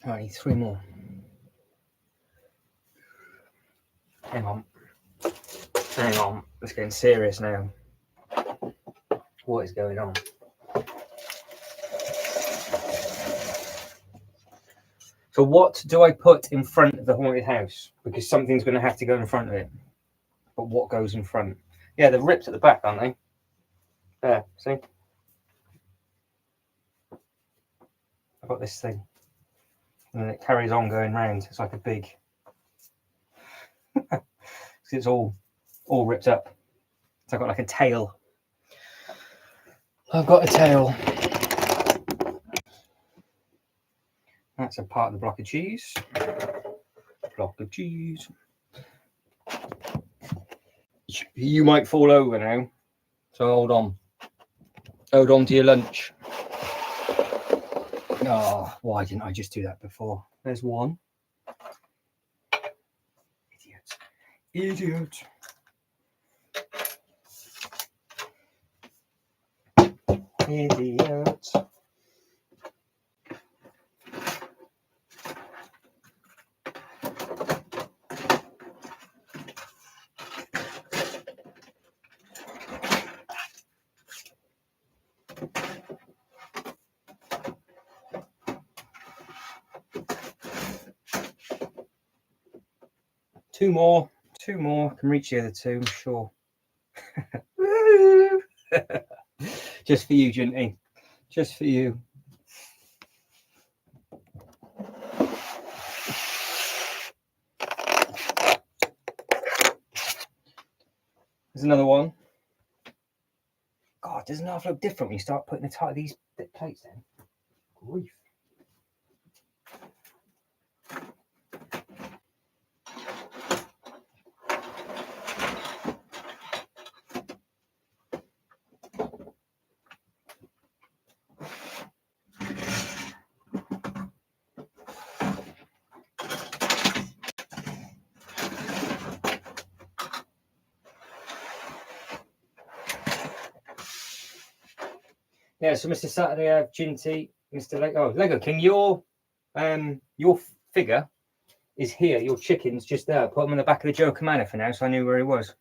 need three more. Hang on. It's getting serious now. What is going on? So what do I put in front of the haunted house? Because something's going to have to go in front of it. But what goes in front? Yeah, they're ripped at the back, aren't they? There, see? I've got this thing. And then it carries on going round. It's like a big... it's all ripped up. So I've got like a tail. I've got a tail. That's a part of the block of cheese. Block of cheese. You might fall over now. So hold on. Hold on to your lunch. Oh, why didn't I just do that before? There's one. Idiot. Idiot. Two more. I can reach the other two, I'm sure. Just for you, Ginty. Just for you. There's another one. God, doesn't half look different when you start putting the top of these bit plates in? Grief. Yeah, so Mr. Saturday, Ginty, Mr. Lego King, your figure is here. Your chicken's just there. Put him on the back of the Joker Manor for now, so I knew where he was.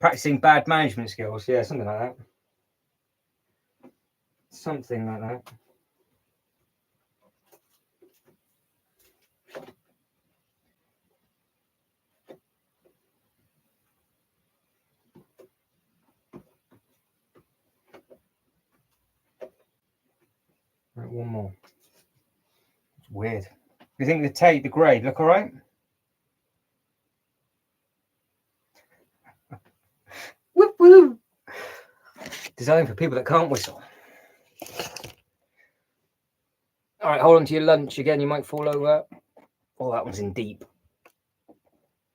Practicing bad management skills. Yeah, something like that. Something like that. Right, one more. It's weird. You think the grade look all right? Designed for people that can't whistle. All right, hold on to your lunch again. You might fall over. Oh, that one's in deep.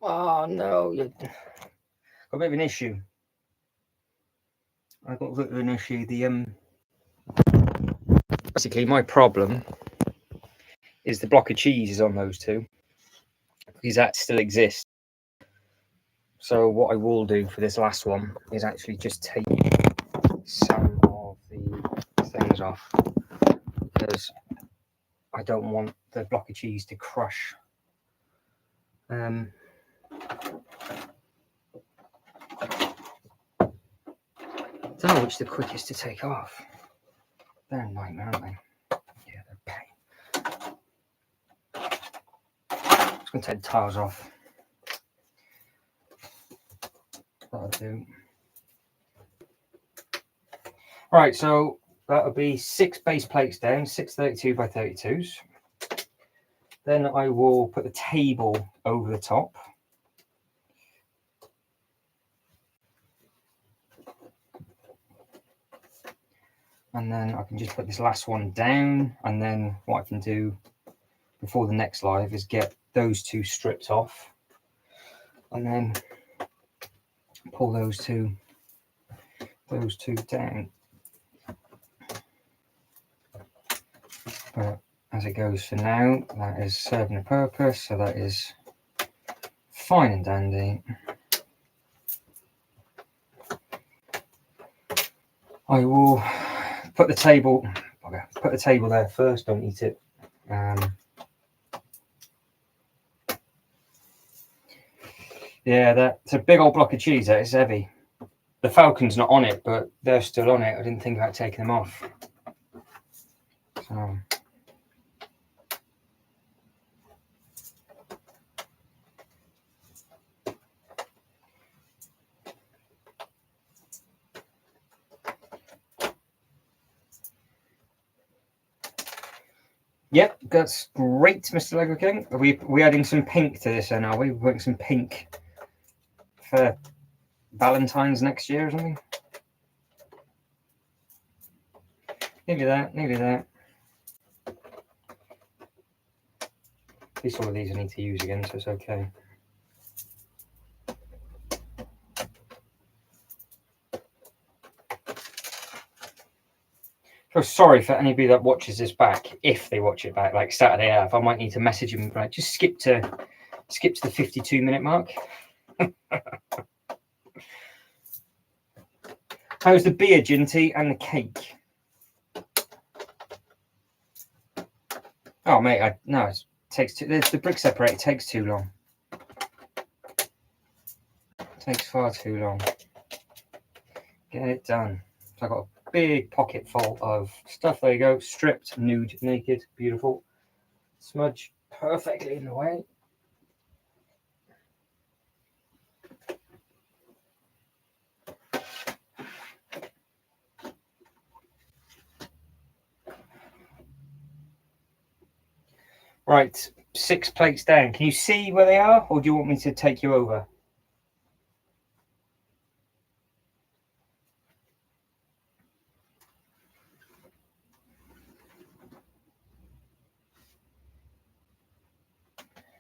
Oh no, you've got a bit of an issue. I've got a bit of an issue. Basically, my problem is the block of cheese is on those two, because that still exists. So what I will do for this last one is actually just take some of the things off, because I don't want the block of cheese to crush. I don't know which the quickest to take off. They're a nightmare, aren't they? Yeah, they're a pain. I'm just going to take the tiles off. That'll do. Right, so that'll be 6 base plates down, 6 32 by 32s. Then I will put the table over the top. And then I can just put this last one down, and then what I can do before the next live is get those two stripped off, and then pull those two down. But as it goes for now, that is serving a purpose, so that is fine and dandy. I will put the table there first, don't eat it. Yeah, that's a big old block of cheese. That is heavy. The falcon's not on it, but they're still on it. I didn't think about taking them off. So. Yep, that's great, Mr. Lego King. Are we adding some pink to this then, are we? We're putting some pink for Valentine's next year or something? Nearly that. At least all of these I need to use again, so it's okay. So sorry for anybody that watches this back, if they watch it back, like Saturday Ave. I might need to message them, like, just skip to the 52-minute mark. How's the beer, Ginty, and the cake? Oh mate, no, it takes too. The brick separator takes too long. It takes far too long. Get it done. So I got a big pocket full of stuff. There you go. Stripped, nude, naked, beautiful. Smudge perfectly in the way. Right, 6 plates down. Can you see where they are, or do you want me to take you over?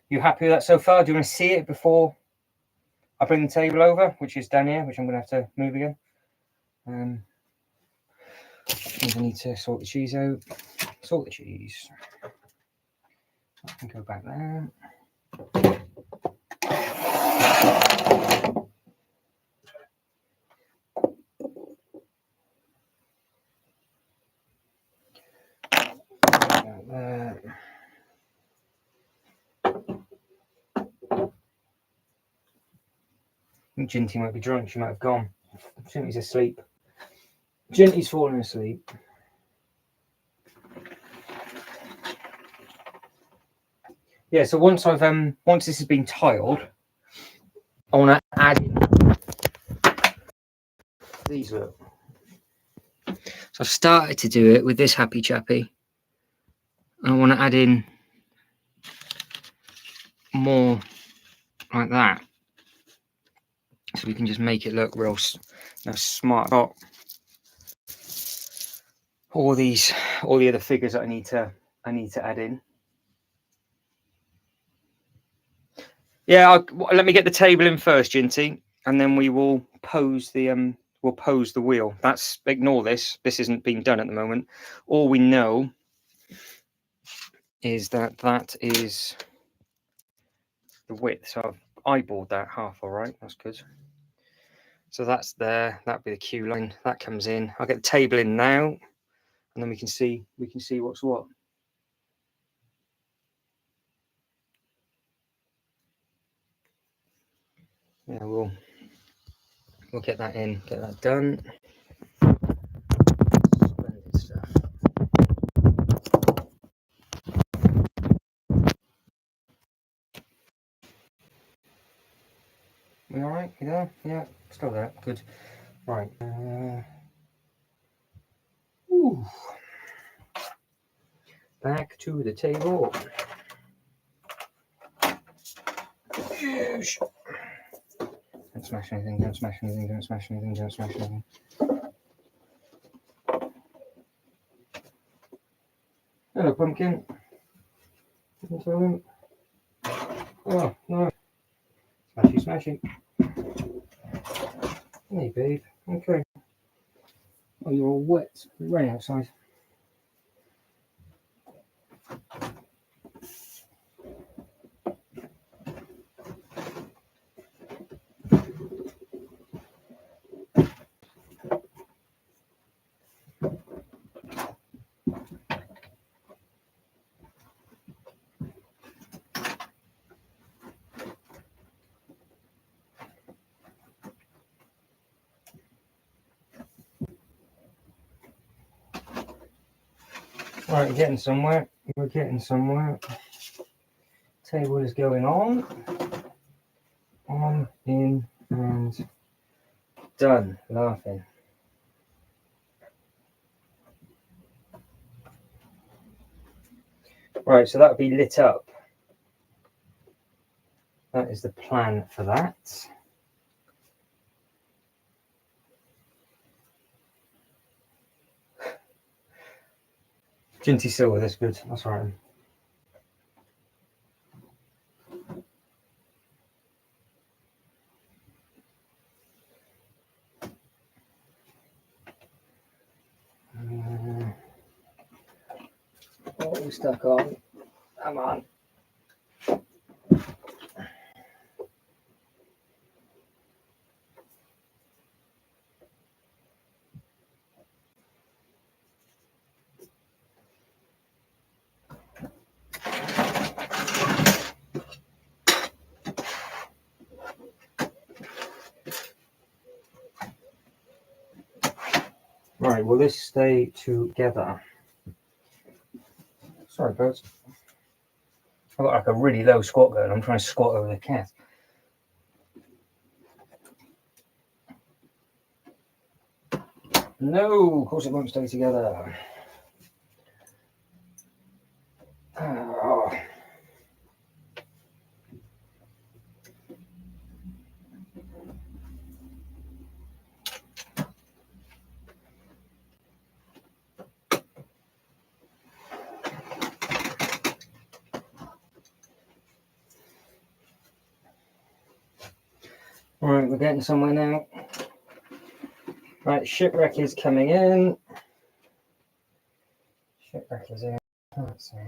You happy with that so far? Do you want to see it before I bring the table over, which is down here, which I'm going to have to move again? I need to sort the cheese out. Sort the cheese. I can go back there. I think Ginty might be drunk. She might have gone. Ginty's asleep. Ginty's falling asleep. Yeah. So once this has been tiled, I want to add in these. Look. So I've started to do it with this happy chappy. I want to add in more like that, so we can just make it look real smart. all the other figures that I need to add in. Yeah, let me get the table in first, Ginty, and then we will pose the wheel. That's, ignore this. This isn't being done at the moment. All we know is that that is the width. So I've eyeballed that half. All right, that's good. So that's there. That'll be the queue line. That comes in. I'll get the table in now, and then we can see what's what. Yeah, we'll get that in, get that done. Splendid stuff. We all right? You there? Yeah, still there. Good. Right. Ooh. Back to the table. Don't smash anything, don't smash anything, don't smash anything, don't smash anything. Hello, pumpkin. Oh, no. Smashy, smashy. Hey, babe. Okay. Oh, you're all wet. It's raining outside. Right, we're getting somewhere. We're getting somewhere. Table is going on. On, in, and done. Laughing. Right, so that'll be lit up. That is the plan for that. Ginty silver, that's good. That's right. What are we stuck on? Come on. Right, will this stay together? Sorry, birds. I've got like a really low squat going. I'm trying to squat over the cat. No, of course it won't stay together. Oh. Right, we're getting somewhere now. Right, Shipwreck is coming in. Shipwreck is in. Let's see.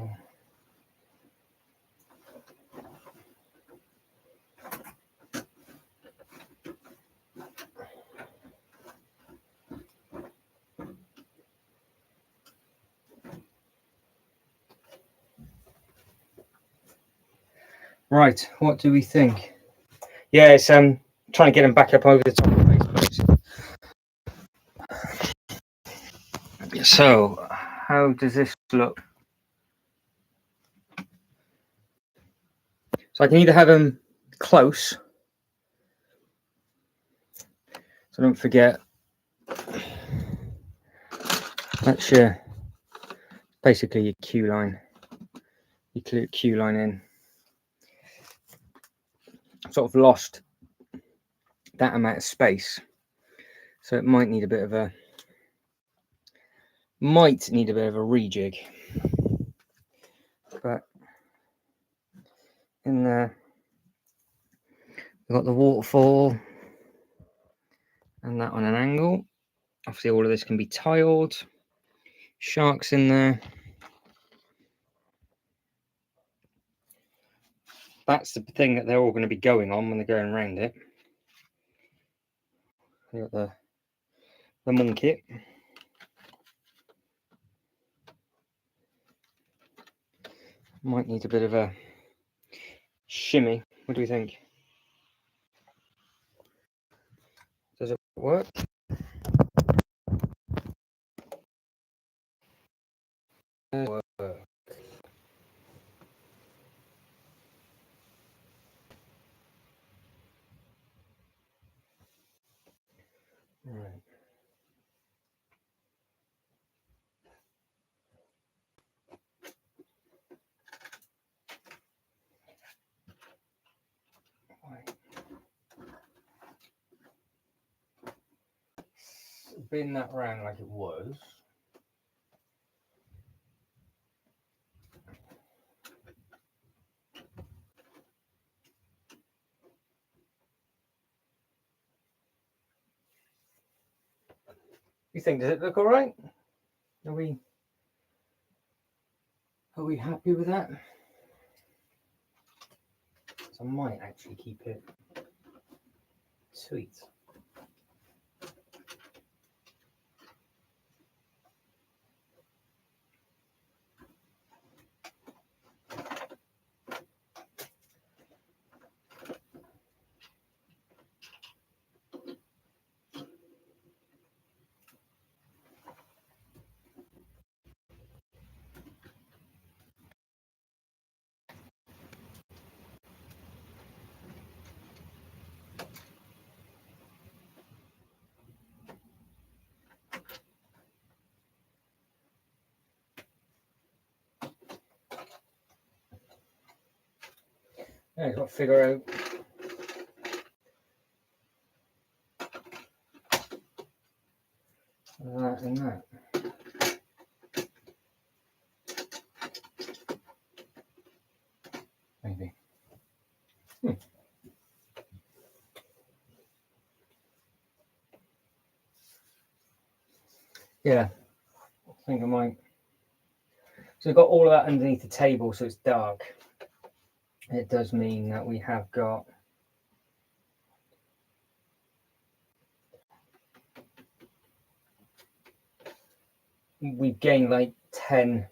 Right, what do we think? Yeah, it's trying to get them back up over the top of the base. So, how does this look? So I can either have them close, so don't forget, that's your, basically your queue line. You clear queue line in. I've sort of lost that amount of space, so it might need a bit of a Might need a bit of a rejig, but in there we've got the waterfall and that on an angle. Obviously all of this can be tiled. Sharks in there. That's the thing that they're all going to be going on when they're going around it. You got the monkey. Might need a bit of a shimmy. What do we think? Does it work? Work. Right. Spin that round like it was. You think, does it look all right? Are we happy with that? So I might actually keep it sweet. Yeah, I've got to figure out that and that. Maybe. Yeah, I think I might. So we've got all of that underneath the table, so it's dark. It does mean that we have got we've gained like 10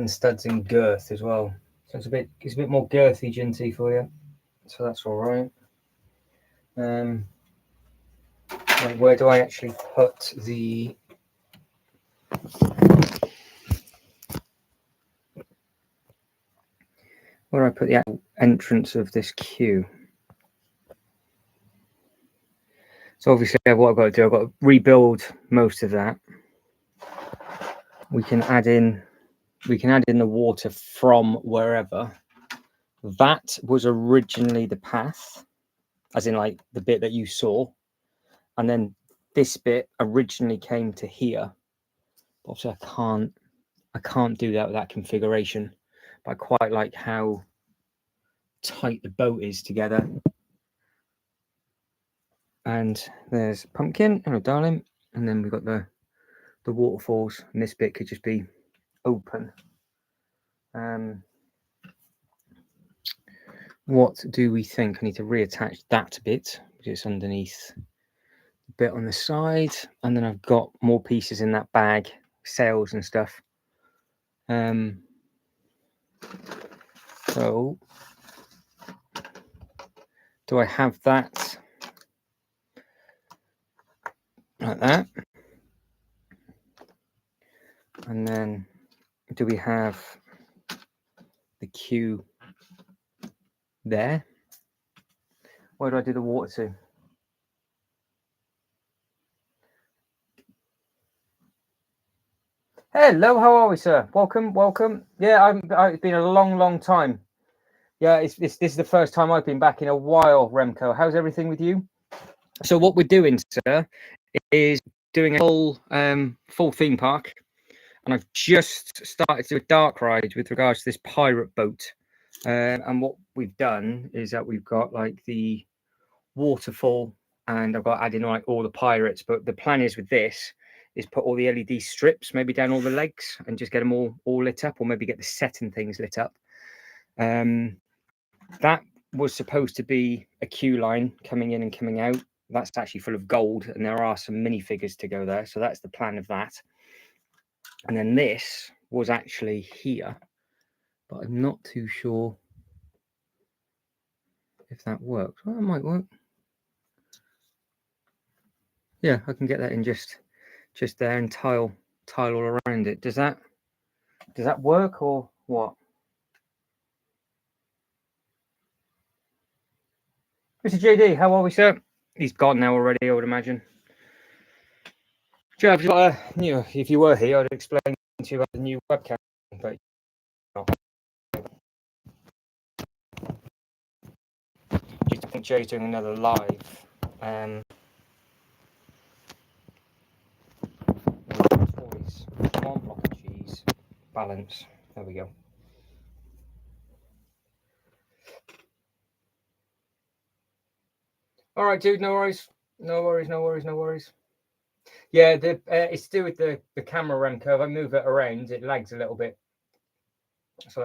studs in girth as well. So it's a bit more girthy, Ginty, for you. So that's all right. Like where do I actually put the where do I put the actual entrance of this queue? So obviously what I've got to do, I've got to rebuild most of that. We can add in the water from wherever. That was originally the path, as in like the bit that you saw. And then this bit originally came to here. Obviously I can't do that with that configuration. But I quite like how tight the boat is together. And there's Pumpkin, hello darling. And then we've got the waterfalls, and this bit could just be open. What do we think? I need to reattach that bit because it's underneath the bit on the side, and then I've got more pieces in that bag, sails and stuff. So do I have that like that? And then do we have the queue there? Where do I do the water to? Hello, how are we, sir? Welcome. Yeah, it's been a long time. Yeah, this is the first time I've been back in a while, Remco. How's everything with you? So what we're doing, sir, is doing a full theme park, and I've just started to do a dark ride with regards to this pirate boat. And what we've done is that we've got like the waterfall, and I've got added in like all the pirates. But the plan is with this is put all the LED strips maybe down all the legs and just get them all lit up, or maybe get the set and things lit up. That was supposed to be a queue line coming in and coming out. That's actually full of gold, and there are some minifigures to go there. So that's the plan of that. And then this was actually here, but I'm not too sure if that works. Well, it might work. Yeah, I can get that in just there and tile all around it. Does that work or what? Mr. JD, how are we, sir? He's gone now already, I would imagine. Joe, if you were here, I'd explain to you about the new webcam, but I think Jay's doing another live. Toys, one block of cheese, balance. There we go. All right, dude. No worries. Yeah, it's to do with the camera Remco. If I move it around, it lags a little bit. So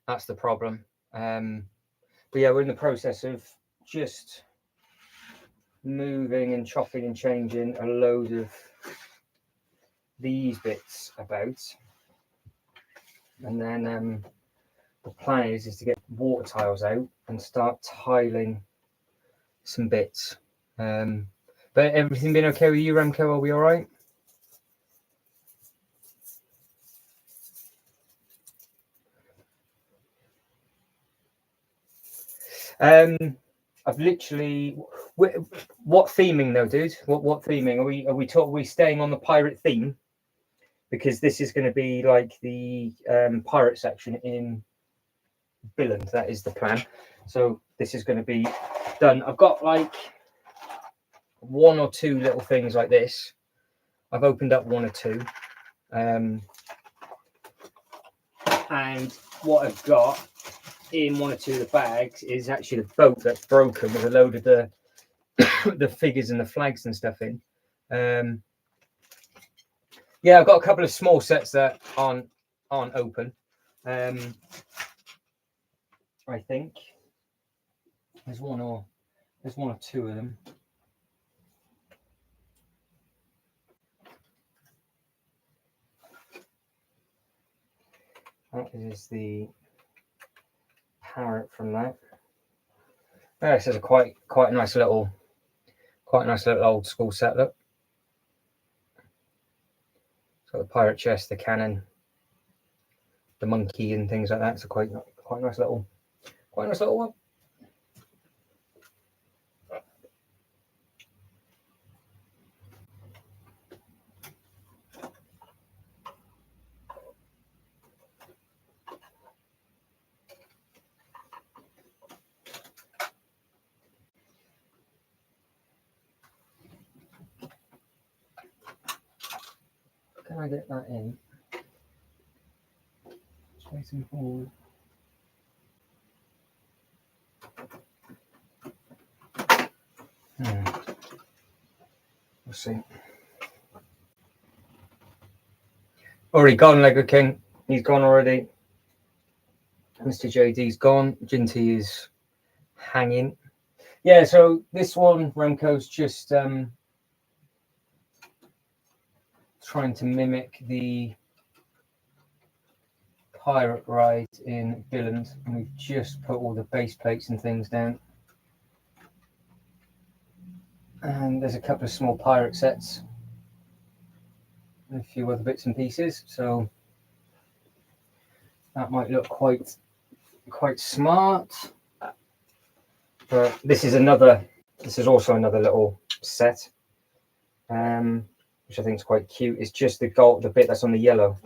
that's the problem. But yeah, we're in the process of just moving and chopping and changing a load of these bits about, and then the plan is to get water tiles out and start tiling some bits. But everything been okay with you, Remco? Are we all right? I've literally. What theming though, dude? What theming are we staying on the pirate theme? Because this is going to be like the pirate section in Billund. That is the plan. So this is going to be done. I've got like one or two little things like this. I've opened up one or two. And what I've got in one or two of the bags is actually the boat that's broken with a load of the the figures and the flags and stuff in. Yeah, I've got a couple of small sets that aren't open. I think there's one or two of them. That is the parrot from that. This is a quite nice little old school set. Look, it's got the pirate chest, the cannon, the monkey, and things like that. It's a quite nice little one. Can I get that in? Straight and forward. We'll see. Already gone, Lego King. He's gone already. Mr. JD's gone. Ginty is hanging. Yeah, so this one, Remco's just trying to mimic the pirate ride in Billund, and we've just put all the base plates and things down. And there's a couple of small pirate sets and a few other bits and pieces, so that might look quite smart. But this is also another little set, which I think is quite cute. It's just the bit that's on the yellow.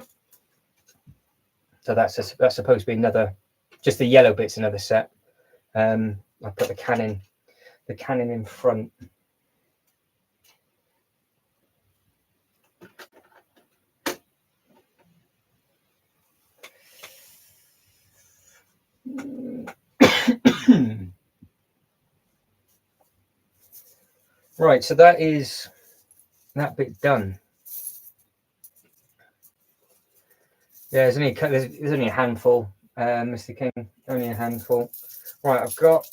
So that's supposed to be another, just the yellow bit's another set. I put the cannon in front. Right, so that is that bit done. Yeah, there's only a handful, Mr. King, only a handful. Right, I've got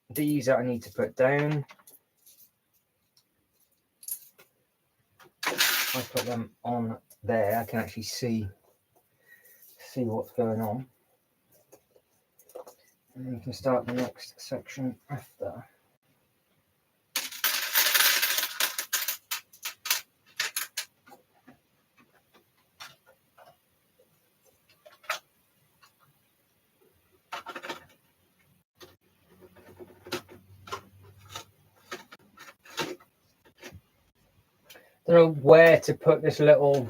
these that I need to put down. I put them on there. I can actually see what's going on. And then we can start the next section after. Don't know where to put this little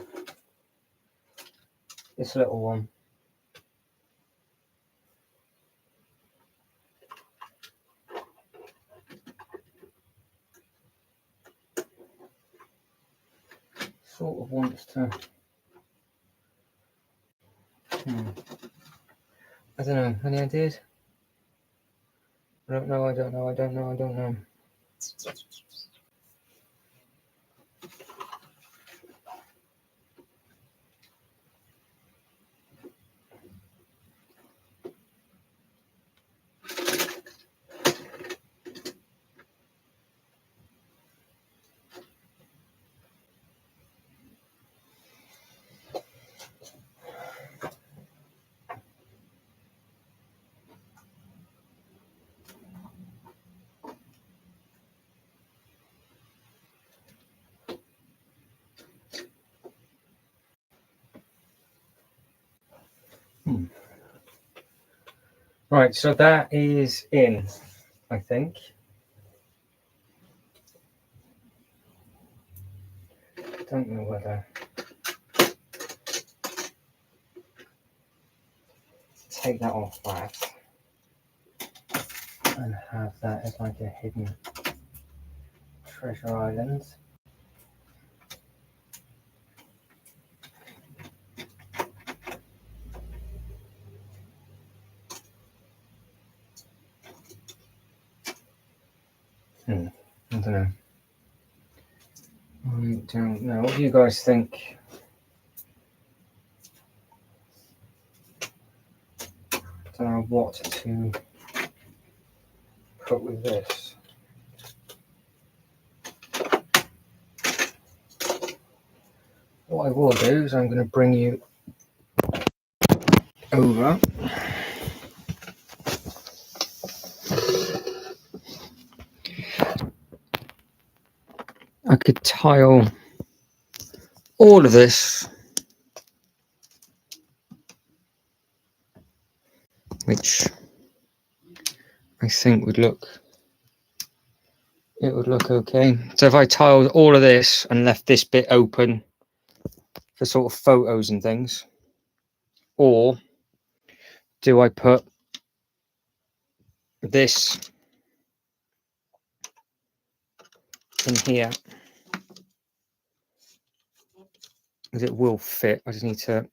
one. Sort of wants to. I don't know. Any ideas? I don't know. Right, so that is in, I think. Don't know whether take that off that and have that as like a hidden treasure island. I don't know. I don't know. What do you guys think? I don't know what to put with this. What I will do is I'm going to bring you over. I could tile all of this, which I think would look okay. So if I tiled all of this and left this bit open for sort of photos and things, or do I put this in here? Because it will fit. I just need to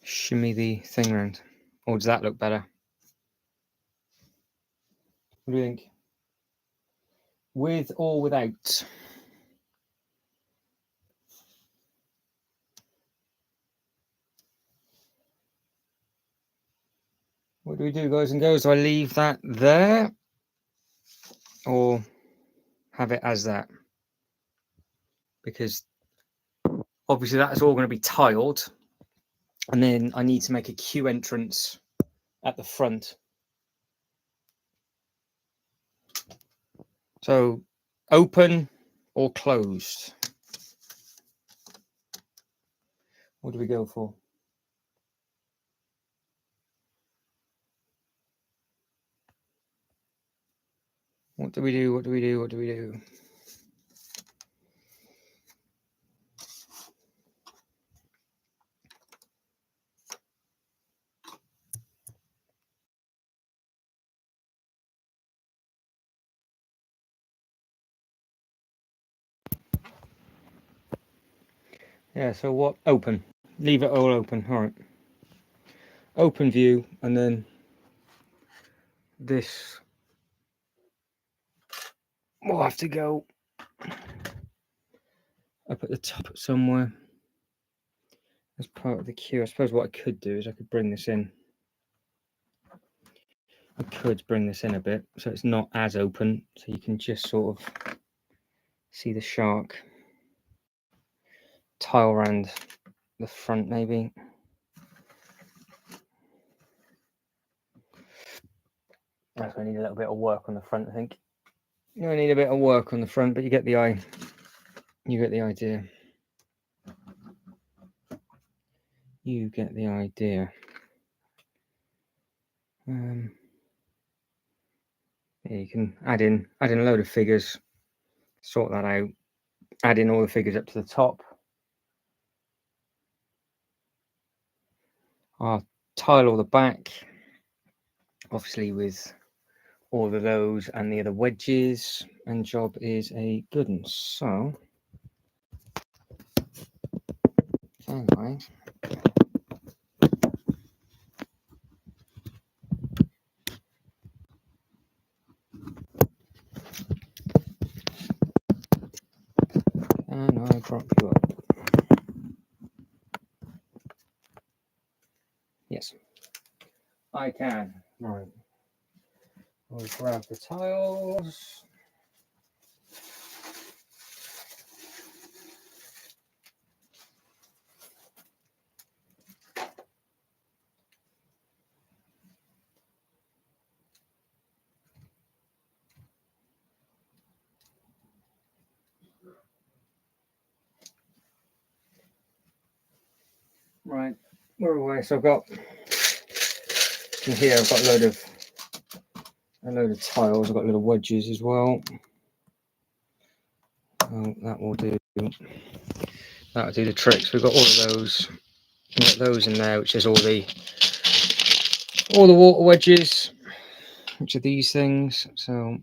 shimmy the thing around. Or does that look better? What do you think? With or without? What do we do, guys and girls? Do I leave that there or have it as that? Because obviously that's all going to be tiled, and then I need to make a queue entrance at the front. So open or closed? What do we go for? What do we do? What do we do? What do we do? Yeah, so what? Open. Leave it all open. All right. Open view, and then this we'll have to go up at the top somewhere as part of the queue. I suppose what I could do is I could bring this in. I could bring this in a bit so it's not as open, so you can just sort of see the shark tile around the front maybe. That's going to need a little bit of work on the front, I think. You need a bit of work on the front, but you get the idea. You get the idea. Yeah, you can add in a load of figures, sort that out, add in all the figures up to the top. I'll tile all the back, obviously with all of those and the other wedges, and job is a good one. So, anyway. And I prop you up. Yes, I can. Right. We'll grab the tiles. Right, we're away. So I've got in here. I've got a load of tiles. I've got little wedges as well. Oh, that will do. That'll do the trick. So we've got all of those. We've got those in there, which is all the water wedges, which are these things. So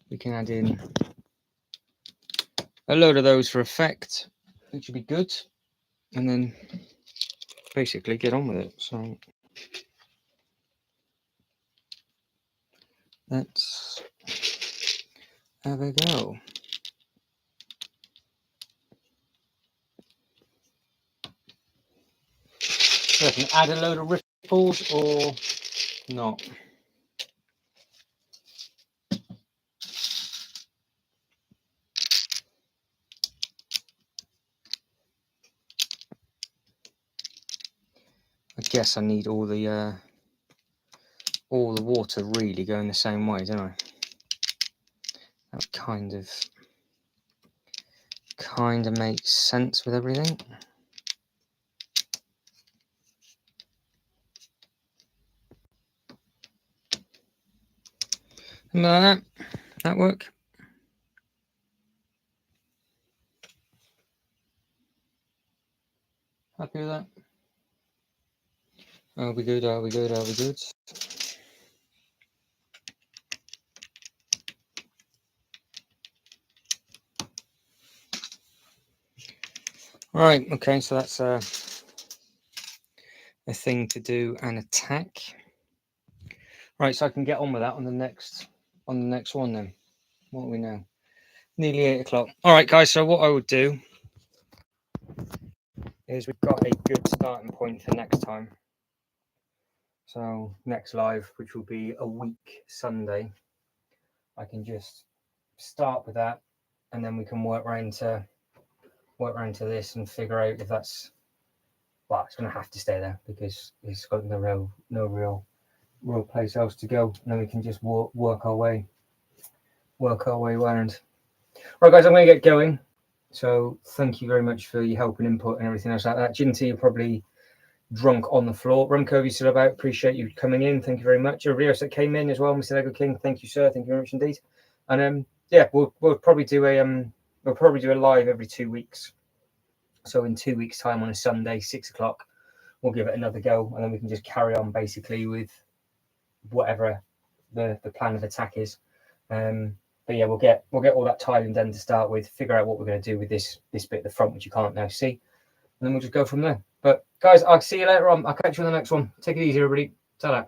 we can add in a load of those for effect, which would be good, and then basically get on with it. So let's have a go. So I can add a load of ripples or not. I guess I need all the water really going the same way, don't I? That kind of makes sense with everything. Like that work? Happy with that? Are we good? Are we good? Are we good? Right, okay, so that's a thing to do, an attack. Right, so I can get on with that on the next one then. What are we now? Nearly 8 o'clock. All right, guys, so what I would do is we've got a good starting point for next time. So next live, which will be a week Sunday, I can just start with that, and then we can work around to this and figure out if that's, well, it's going to have to stay there because it's got no real place else to go, and then we can just work our way around. Right, guys, I'm going to get going. So thank you very much for your help and input and everything else like that. Ginty, you're probably drunk on the floor. Rumco, you still about? Appreciate you coming in. Thank you very much. Everybody else that came in as well, Mr. Lego King. Thank you, sir. Thank you very much indeed. And yeah, we'll probably do a live every 2 weeks. So in 2 weeks' time on a Sunday, 6 o'clock, we'll give it another go, and then we can just carry on basically with whatever the plan of attack is. But yeah, we'll get all that tiling done to start with, figure out what we're going to do with this bit at the front, which you can't now see, and then we'll just go from there. But guys, I'll see you later on. I'll catch you on the next one. Take it easy, everybody. Ta-da.